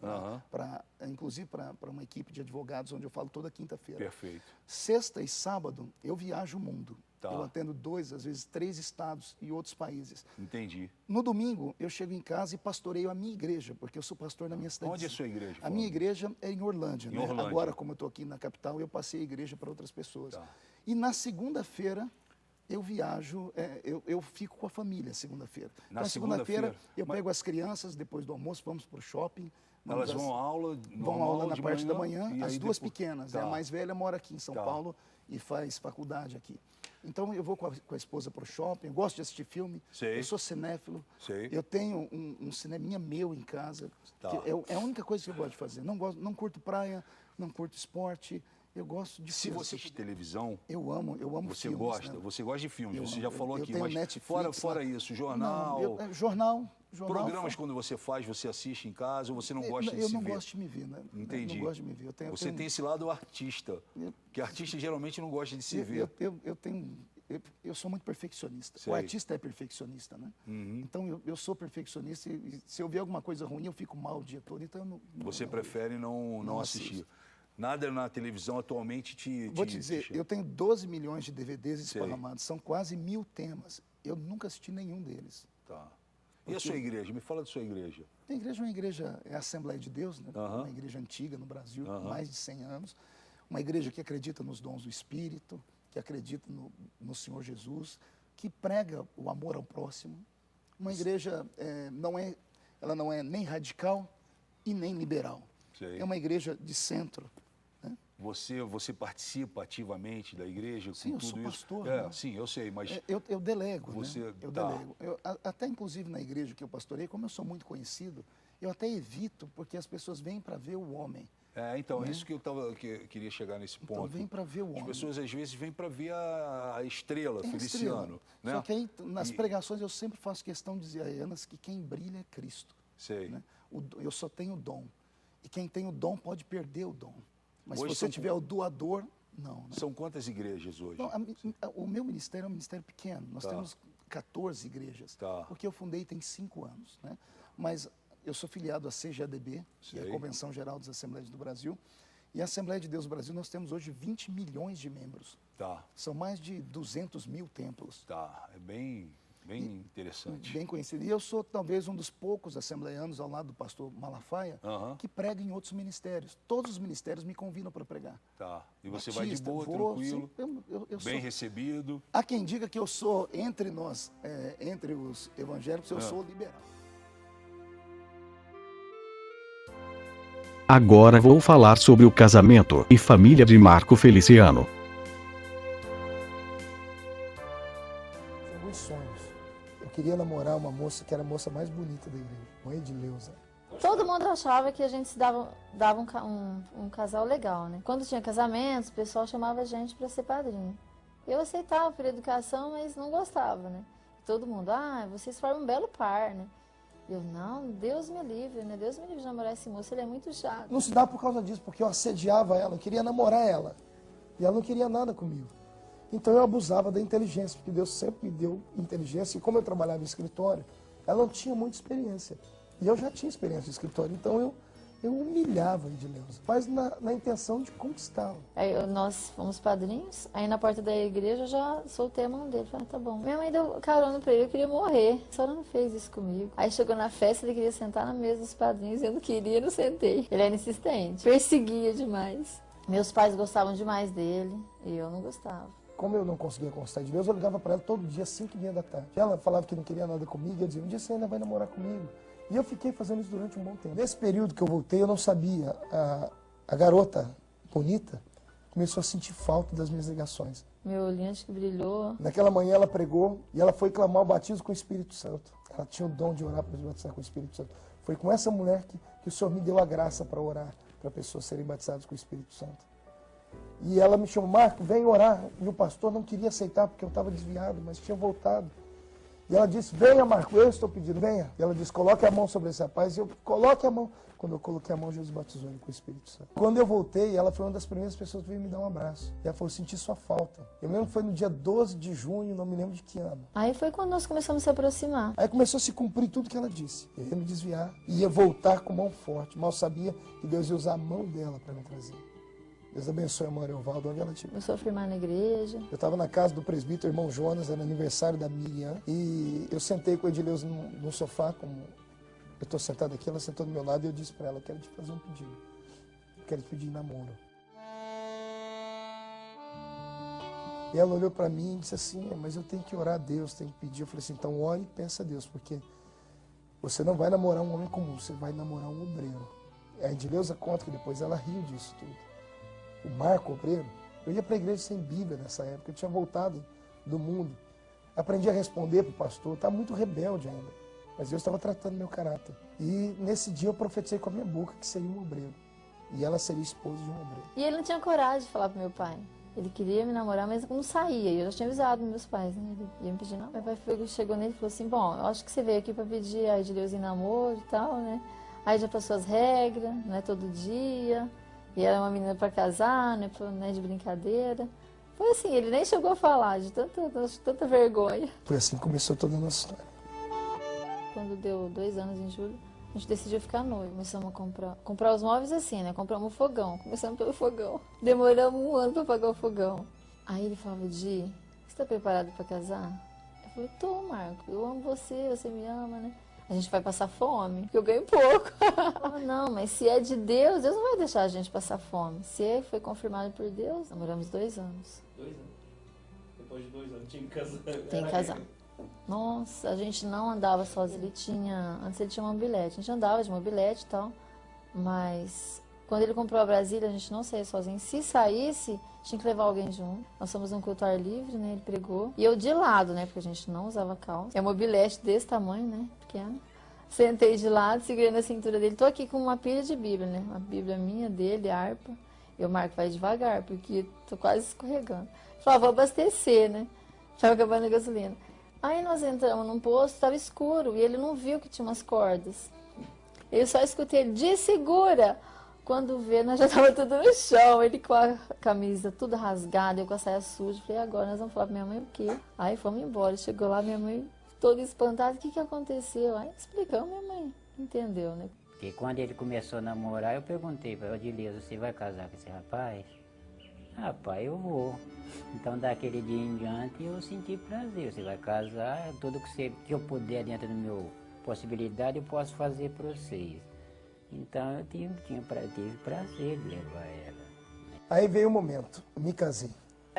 I: inclusive para uma equipe de advogados, onde eu falo toda quinta-feira.
Q: Perfeito.
I: Sexta e sábado, eu viajo o mundo. Eu atendo 2, às vezes 3 estados e outros países.
Q: Entendi.
I: No domingo, eu chego em casa e pastoreio a minha igreja, porque eu sou pastor na minha cidade.
Q: Onde é a sua igreja?
I: A minha igreja é em Orlândia. Agora, como eu estou aqui na capital, eu passei a igreja para outras pessoas. E na segunda-feira, eu viajo, eu fico com a família segunda-feira.
Q: Na
I: então, segunda-feira, eu
Q: mas...
I: pego as crianças, depois do almoço, vamos para o shopping.
Q: Elas vão à aula?
I: Vão à aula na parte da manhã, as 2 pequenas.
Q: Tá.
I: A mais velha mora aqui em São Paulo e faz faculdade aqui. Então, eu vou com a esposa para o shopping, eu gosto de assistir filme, eu sou cinéfilo, eu tenho um cineminha meu em casa, que é a única coisa que eu gosto de fazer. Não curto praia, não curto esporte, eu gosto de
Q: Se você assiste televisão,
I: eu amo
Q: você
I: filmes.
Q: Gosta,
I: né?
Q: Você gosta de filmes,
I: Eu
Q: você
I: amo.
Q: já falou
I: eu
Q: aqui,
I: tenho
Q: mas
I: Netflix,
Q: fora isso, jornal...
I: Não, jornal...
Q: Programas quando você faz, você assiste em casa ou você não gosta de se ver?
I: Eu não gosto de me ver, né?
Q: Entendi.
I: Eu não gosto de me ver.
Q: Você tem esse lado artista, que artista geralmente não gosta de se ver.
I: Eu sou muito perfeccionista. O artista é perfeccionista, né? Então eu sou perfeccionista e se eu ver alguma coisa ruim, eu fico mal o dia todo. Então
Q: você prefere não assistir. Nada na televisão atualmente
I: Vou te dizer, eu tenho 12 milhões de DVDs esparramados, são quase 1000 temas. Eu nunca assisti nenhum deles.
Q: E a sua igreja? Me fala da sua igreja.
I: A igreja é uma igreja, é a Assembleia de Deus, né? Uma igreja antiga no Brasil, mais de 100 anos. Uma igreja que acredita nos dons do Espírito, que acredita no Senhor Jesus, que prega o amor ao próximo. Uma igreja ela não é nem radical e nem liberal. É uma igreja de centro. Né?
Q: Você participa ativamente da igreja?
I: Sim,
Q: com
I: eu
Q: tudo
I: sou pastor.
Q: isso?
I: Né?
Q: Sim, eu sei, mas...
I: Eu delego,
Q: você,
I: né? Eu delego. Até, inclusive, na igreja que eu pastorei, como eu sou muito conhecido, eu até evito, porque as pessoas vêm para ver o homem.
Q: Então, é isso que eu queria chegar nesse ponto.
I: Então, vem para ver o homem.
Q: As pessoas, às vezes, vêm para ver a estrela, Feliciano. Né?
I: Só que aí, nas pregações, eu sempre faço questão de dizer a elas que quem brilha é Cristo. Né? Eu só tenho o dom. E quem tem o dom pode perder o dom. Mas hoje se você tiver o doador, não. Né?
Q: São quantas igrejas hoje?
I: Não, o meu ministério é um ministério pequeno. Nós temos 14 igrejas. Porque eu fundei tem 5 anos. Né? Mas eu sou filiado à CGADB, que é a Convenção Geral das Assembleias do Brasil. E a Assembleia de Deus do Brasil, nós temos hoje 20 milhões de membros. São mais de 200 mil templos.
Q: É bem interessante.
I: Bem conhecido. E eu sou talvez um dos poucos assembleianos, ao lado do pastor Malafaia, que prega em outros ministérios. Todos os ministérios me convidam para pregar.
Q: E você vai de boa, tranquilo, bem recebido.
I: Há quem diga que eu sou, entre nós, entre os evangélicos, eu sou liberal.
A: Agora vou falar sobre o casamento e família de Marco Feliciano.
E: Alguns sonhos. Eu queria namorar uma moça que era a moça mais bonita da igreja, mãe de Leusa.
R: Todo mundo achava que a gente se dava um casal legal, né? Quando tinha casamentos, o pessoal chamava a gente para ser padrinho. Eu aceitava por educação, mas não gostava, né? Todo mundo, vocês formam um belo par, né? Eu, não, Deus me livre, né? Deus me livre de namorar esse moço, ele é muito chato.
E: Não se dá por causa disso, porque eu assediava ela, eu queria namorar ela. E ela não queria nada comigo. Então eu abusava da inteligência, porque Deus sempre me deu inteligência. E como eu trabalhava em escritório, ela não tinha muita experiência. E eu já tinha experiência em escritório, então eu humilhava a Edileuza, mas na intenção de conquistá-la.
R: Aí nós fomos padrinhos, aí na porta da igreja eu já soltei a mão dele, falei, tá bom. Minha mãe deu carona pra ele, eu queria morrer, a senhora não fez isso comigo. Aí chegou na festa, ele queria sentar na mesa dos padrinhos, eu não queria, não sentei. Ele era insistente, perseguia demais. Meus pais gostavam demais dele e eu não gostava.
E: Como eu não conseguia conquistar de Deus, eu ligava para ela todo dia, 5h30 da tarde. Ela falava que não queria nada comigo, eu dizia, um dia você ainda vai namorar comigo. E eu fiquei fazendo isso durante um bom tempo. Nesse período que eu voltei, eu não sabia. A garota bonita começou a sentir falta das minhas ligações.
R: Meu olhinho acho que brilhou.
E: Naquela manhã ela pregou e ela foi clamar o batismo com o Espírito Santo. Ela tinha o dom de orar para se batizar com o Espírito Santo. Foi com essa mulher que o Senhor me deu a graça para orar, para pessoas serem batizadas com o Espírito Santo. E ela me chamou, Marco, vem orar. E o pastor não queria aceitar porque eu estava desviado, mas tinha voltado. E ela disse, venha Marco, eu estou pedindo, venha. E ela disse, coloque a mão sobre esse rapaz. E eu coloque a mão. Quando eu coloquei a mão, Jesus batizou ele com o Espírito Santo. Quando eu voltei, ela foi uma das primeiras pessoas que veio me dar um abraço. E ela falou, senti sua falta. Eu lembro que foi no dia 12 de junho, não me lembro de que ano.
R: Aí foi quando nós começamos a se aproximar.
E: Aí começou a se cumprir tudo que ela disse. Eu ia me desviar, ia voltar com mão forte. Mal sabia que Deus ia usar a mão dela para me trazer. Deus abençoe a Maria Ovaldo, onde ela estiver.
R: Começou a firmar na igreja.
E: Eu estava na casa do presbítero, irmão Jonas, era aniversário da Miriam. E eu sentei com a Edileuza no sofá, como eu estou sentado aqui, ela sentou do meu lado e eu disse para ela, quero te fazer um pedido. Eu quero te pedir namoro. E ela olhou para mim e disse assim, mas eu tenho que orar a Deus, tenho que pedir. Eu falei assim, então ore e peça a Deus, porque você não vai namorar um homem comum, você vai namorar um obreiro. A Edileuza conta que depois ela riu disso tudo. O Marco, obreiro, eu ia para a igreja sem Bíblia nessa época, eu tinha voltado do mundo. Aprendi a responder para o pastor, estava muito rebelde ainda, mas Deus estava tratando meu caráter. E nesse dia eu profetizei com a minha boca que seria um obreiro, e ela seria esposa de um obreiro.
R: E ele não tinha coragem de falar para meu pai. Ele queria me namorar, mas não saía, e eu já tinha avisado meus pais, né? Ele ia me pedir não. Meu pai chegou nele e falou assim, bom, eu acho que você veio aqui para pedir a Edileuza em namoro e tal, né? Aí já passou as regras, não é todo dia... E era uma menina para casar, né, de brincadeira. Foi assim, ele nem chegou a falar, de tanta vergonha.
E: Foi assim que começou toda a nossa história.
R: Quando deu 2 anos em julho, a gente decidiu ficar noivo. Começamos a comprar os móveis assim, né? Compramos um fogão, começamos pelo fogão. Demoramos 1 ano para pagar o fogão. Aí ele falava, Di, você está preparado para casar? Eu falei, tô, Marco, eu amo você, você me ama, né? A gente vai passar fome, porque eu ganho pouco. Não, mas se é de Deus, Deus não vai deixar a gente passar fome. Se foi confirmado por Deus, namoramos 2 anos.
S: 2 anos? Depois de 2 anos tinha que casar.
R: Tem que casar. Nossa, a gente não andava sozinho. Antes ele tinha uma mobilete. A gente andava de mobilete e tal. Mas quando ele comprou a Brasília, a gente não saía sozinho. Se saísse, tinha que levar alguém junto. Nós fomos num culto ao ar livre, né? Ele pregou. E eu de lado, né? Porque a gente não usava calça. É uma mobilete desse tamanho, né? Pequena. Sentei de lado, segurei na cintura dele. Tô aqui com uma pilha de Bíblia, né? Uma Bíblia minha, dele, harpa. Eu, Marco, vai devagar, porque tô quase escorregando. Falei, vou abastecer, né? Tava acabando a gasolina. Aí nós entramos num posto, tava escuro. E ele não viu que tinha umas cordas. Eu só escutei ele, de segura! Quando vê, nós já tava tudo no chão. Ele com a camisa tudo rasgada, eu com a saia suja. Falei, agora nós vamos falar pra minha mãe o quê? Aí fomos embora. Chegou lá, minha mãe toda espantada. O que aconteceu? Aí explicamos, minha mãe entendeu, né?
T: Porque quando ele começou a namorar, eu perguntei pra Odileuza, você vai casar com esse rapaz? Rapaz, eu vou. Então daquele dia em diante eu senti prazer. Você vai casar, tudo que eu puder dentro do meu possibilidade eu posso fazer para vocês. Então eu tive prazer de levar ela.
E: Aí veio o momento, me casei.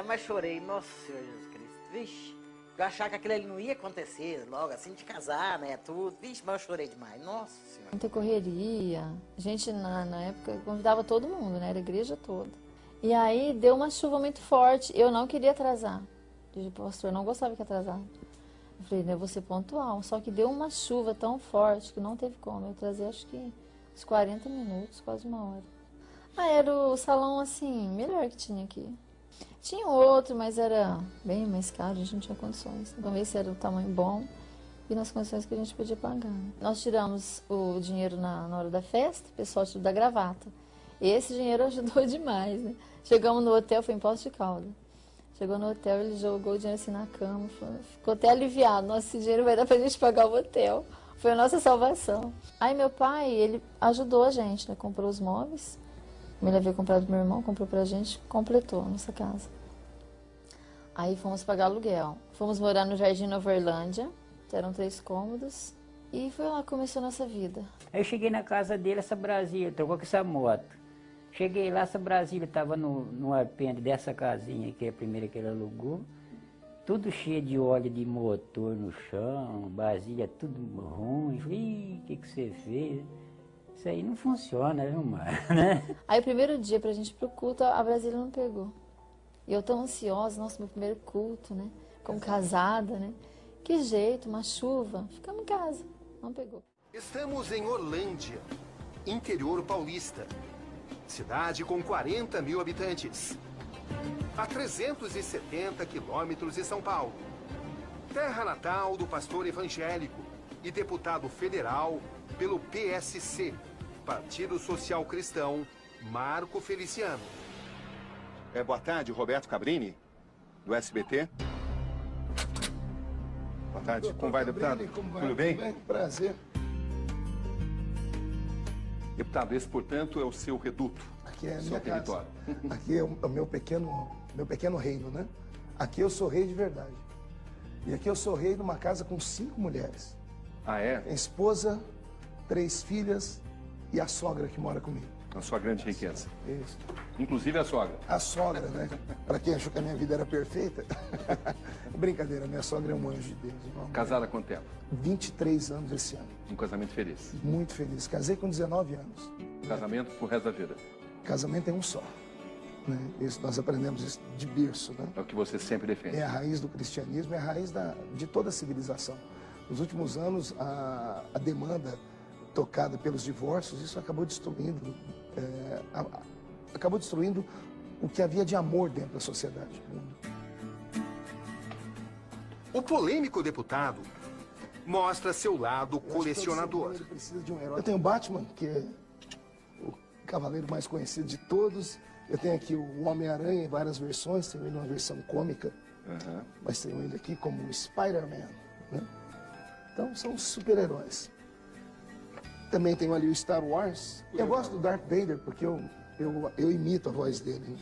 C: Mas chorei, nossa Senhor Jesus Cristo. Vixe, Eu achava que aquilo ali não ia acontecer logo, assim, de casar, né, tudo. Vixe, mas eu chorei demais, nossa senhora.
R: Muita correria. A gente, na época, convidava todo mundo, né? Era a igreja toda. E aí, deu uma chuva muito forte. Eu não queria atrasar. O pastor não gostava que atrasasse. Eu falei, eu vou ser pontual. Só que deu uma chuva tão forte que não teve como. Eu trazia, acho que, uns 40 minutos, quase uma hora. Era o salão, assim, melhor que tinha aqui. Tinha outro, mas era bem mais caro, a gente não tinha condições. Então, esse era o tamanho bom e nas condições que a gente podia pagar. Nós tiramos o dinheiro na hora da festa, o pessoal tirou da gravata. Esse dinheiro ajudou demais, né? Chegamos no hotel, foi em Poços de Caldas. Chegou no hotel, ele jogou o dinheiro assim na cama, ficou até aliviado. Nossa, esse dinheiro vai dar pra gente pagar o hotel. Foi a nossa salvação. Aí meu pai, ele ajudou a gente, né? Comprou os móveis. Ele havia comprado pro meu irmão, comprou pra gente, completou a nossa casa. Aí fomos pagar aluguel. Fomos morar no Jardim Nova Orlândia, eram 3 cômodos, e foi lá que começou a nossa vida.
T: Aí eu cheguei na casa dele, essa Brasília, trocou com essa moto. Cheguei lá, essa Brasília estava no arpende dessa casinha, que é a primeira que ele alugou. Tudo cheio de óleo de motor no chão, Brasília tudo ruim. Falei, o que você fez? Isso aí não funciona, viu, Mar? Né?
R: Aí o primeiro dia pra gente ir pro culto, a Brasília não pegou. E eu tão ansiosa, nossa, meu primeiro culto, né? Como casada, né? Que jeito, uma chuva. Ficamos em casa, não pegou.
U: Estamos em Orlândia, interior paulista. Cidade com 40 mil habitantes. A 370 quilômetros de São Paulo. Terra natal do pastor evangélico e deputado federal pelo PSC, Partido Social Cristão, Marco Feliciano.
V: Boa tarde, Roberto Cabrini, do SBT. Boa tarde. Como vai, deputado? Tudo bem?
I: Prazer.
V: Deputado, esse, portanto, é o seu reduto.
I: Aqui é a
V: seu
I: minha
V: território.
I: Casa. Aqui é o meu pequeno reino, né? Aqui eu sou rei de verdade. E aqui eu sou rei de uma casa com 5 mulheres.
V: Ah, é?
I: Tem esposa, 3 filhas e a sogra que mora comigo.
V: A sua grande riqueza.
I: Isso.
V: Inclusive a sogra.
I: A sogra, né? Para quem achou que a minha vida era perfeita. Brincadeira, minha sogra é um anjo de Deus.
V: Casada há quanto tempo?
I: 23 anos esse ano.
V: Um casamento feliz.
I: Muito feliz. Casei com 19 anos.
V: Casamento pro resto da vida.
I: Casamento é um só. Né? Isso, nós aprendemos isso de berço. Né?
V: É o que você sempre defende.
I: É a raiz do cristianismo, é a raiz de toda a civilização. Nos últimos anos, a demanda tocada pelos divórcios, isso acabou destruindo, o que havia de amor dentro da sociedade.
U: O polêmico deputado mostra seu lado colecionador.
I: Eu tenho o Batman, que é o cavaleiro mais conhecido de todos. Eu tenho aqui o Homem-Aranha em várias versões, tenho ele numa versão cômica, mas tenho ele aqui como o Spider-Man. Né? Então são super-heróis. Também tenho ali o Star Wars. Eu gosto do Darth Vader porque eu imito a voz dele. Né?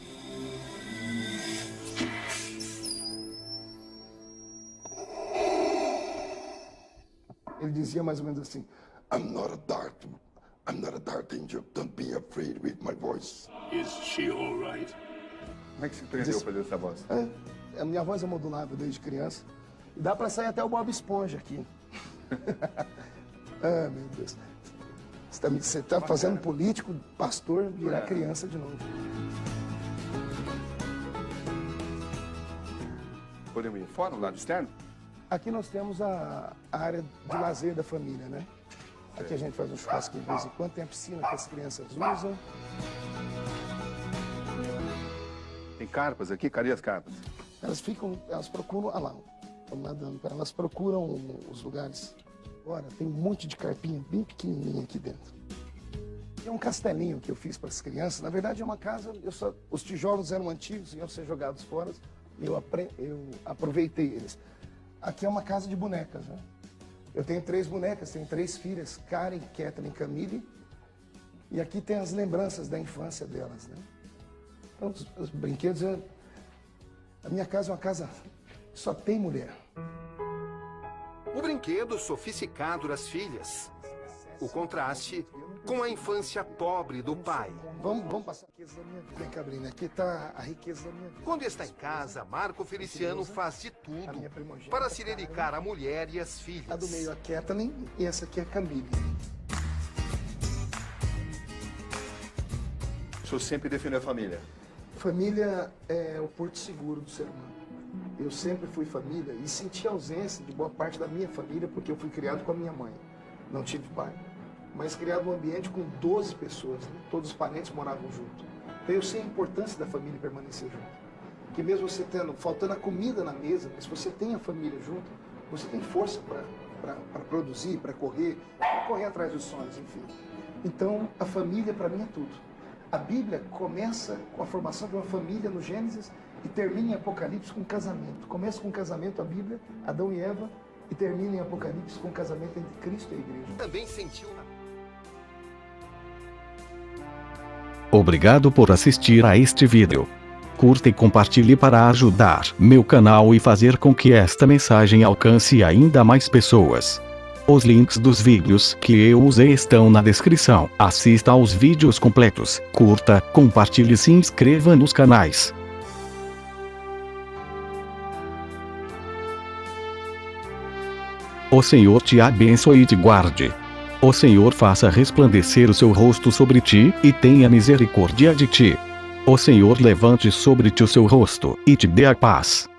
I: Ele dizia mais ou menos assim: I'm not a Darth Angel. Don't be afraid with my voice.
V: Is she all right? Como é que se aprendeu a fazer essa voz?
I: A minha voz é modulável desde criança. E dá pra sair até o Bob Esponja aqui. Ah, meu Deus. Você tá fazendo político, pastor, virar criança de novo.
V: Podemos ir fora, no lado externo?
I: Aqui nós temos a área de lazer da família, né? Aqui a gente faz um churrasquinho de vez em quando, tem a piscina que as crianças usam.
V: Tem carpas aqui? Cadê as carpas?
I: Elas procuram, olha lá, estão nadando, elas procuram os lugares. Agora, tem um monte de carpinha bem pequenininha aqui dentro. É um castelinho que eu fiz para as crianças. Na verdade, é uma casa, os tijolos eram antigos, iam ser jogados fora, eu aproveitei eles. Aqui é uma casa de bonecas, né? Eu tenho 3 bonecas, tenho 3 filhas, Karen, Kathleen, Camille. E aqui tem as lembranças da infância delas, né? Então, os brinquedos... A minha casa é uma casa que só tem mulher.
U: O brinquedo sofisticado das filhas. O contraste com a infância pobre do pai.
I: Vamos passar a riqueza da minha vida. Vem, Cabrini, aqui está a riqueza da minha vida.
U: Quando está em casa, Marco Feliciano faz de tudo para se dedicar à mulher e às filhas.
I: A do meio, a Kathleen, e essa aqui é a Camille.
V: O senhor sempre defendeu a família?
I: Família é o porto seguro do ser humano. Eu sempre fui família e senti a ausência de boa parte da minha família porque eu fui criado com a minha mãe. Não tive pai. Mas criado num ambiente com 12 pessoas, né? Todos os parentes moravam junto. Então eu sei a importância da família permanecer junto. Que mesmo você faltando a comida na mesa, mas se você tem a família junto, você tem força para produzir, para correr atrás dos sonhos, enfim. Então a família para mim é tudo. A Bíblia começa com a formação de uma família no Gênesis e termina em Apocalipse com casamento. Começa com casamento a Bíblia, Adão e Eva, e termina em Apocalipse com o casamento entre Cristo e a Igreja.
U: Também sentiu...
A: Obrigado por assistir a este vídeo. Curta e compartilhe para ajudar meu canal e fazer com que esta mensagem alcance ainda mais pessoas. Os links dos vídeos que eu usei estão na descrição. Assista aos vídeos completos, curta, compartilhe e se inscreva nos canais. O Senhor te abençoe e te guarde. O Senhor faça resplandecer o seu rosto sobre ti, e tenha misericórdia de ti. O Senhor levante sobre ti o seu rosto, e te dê a paz.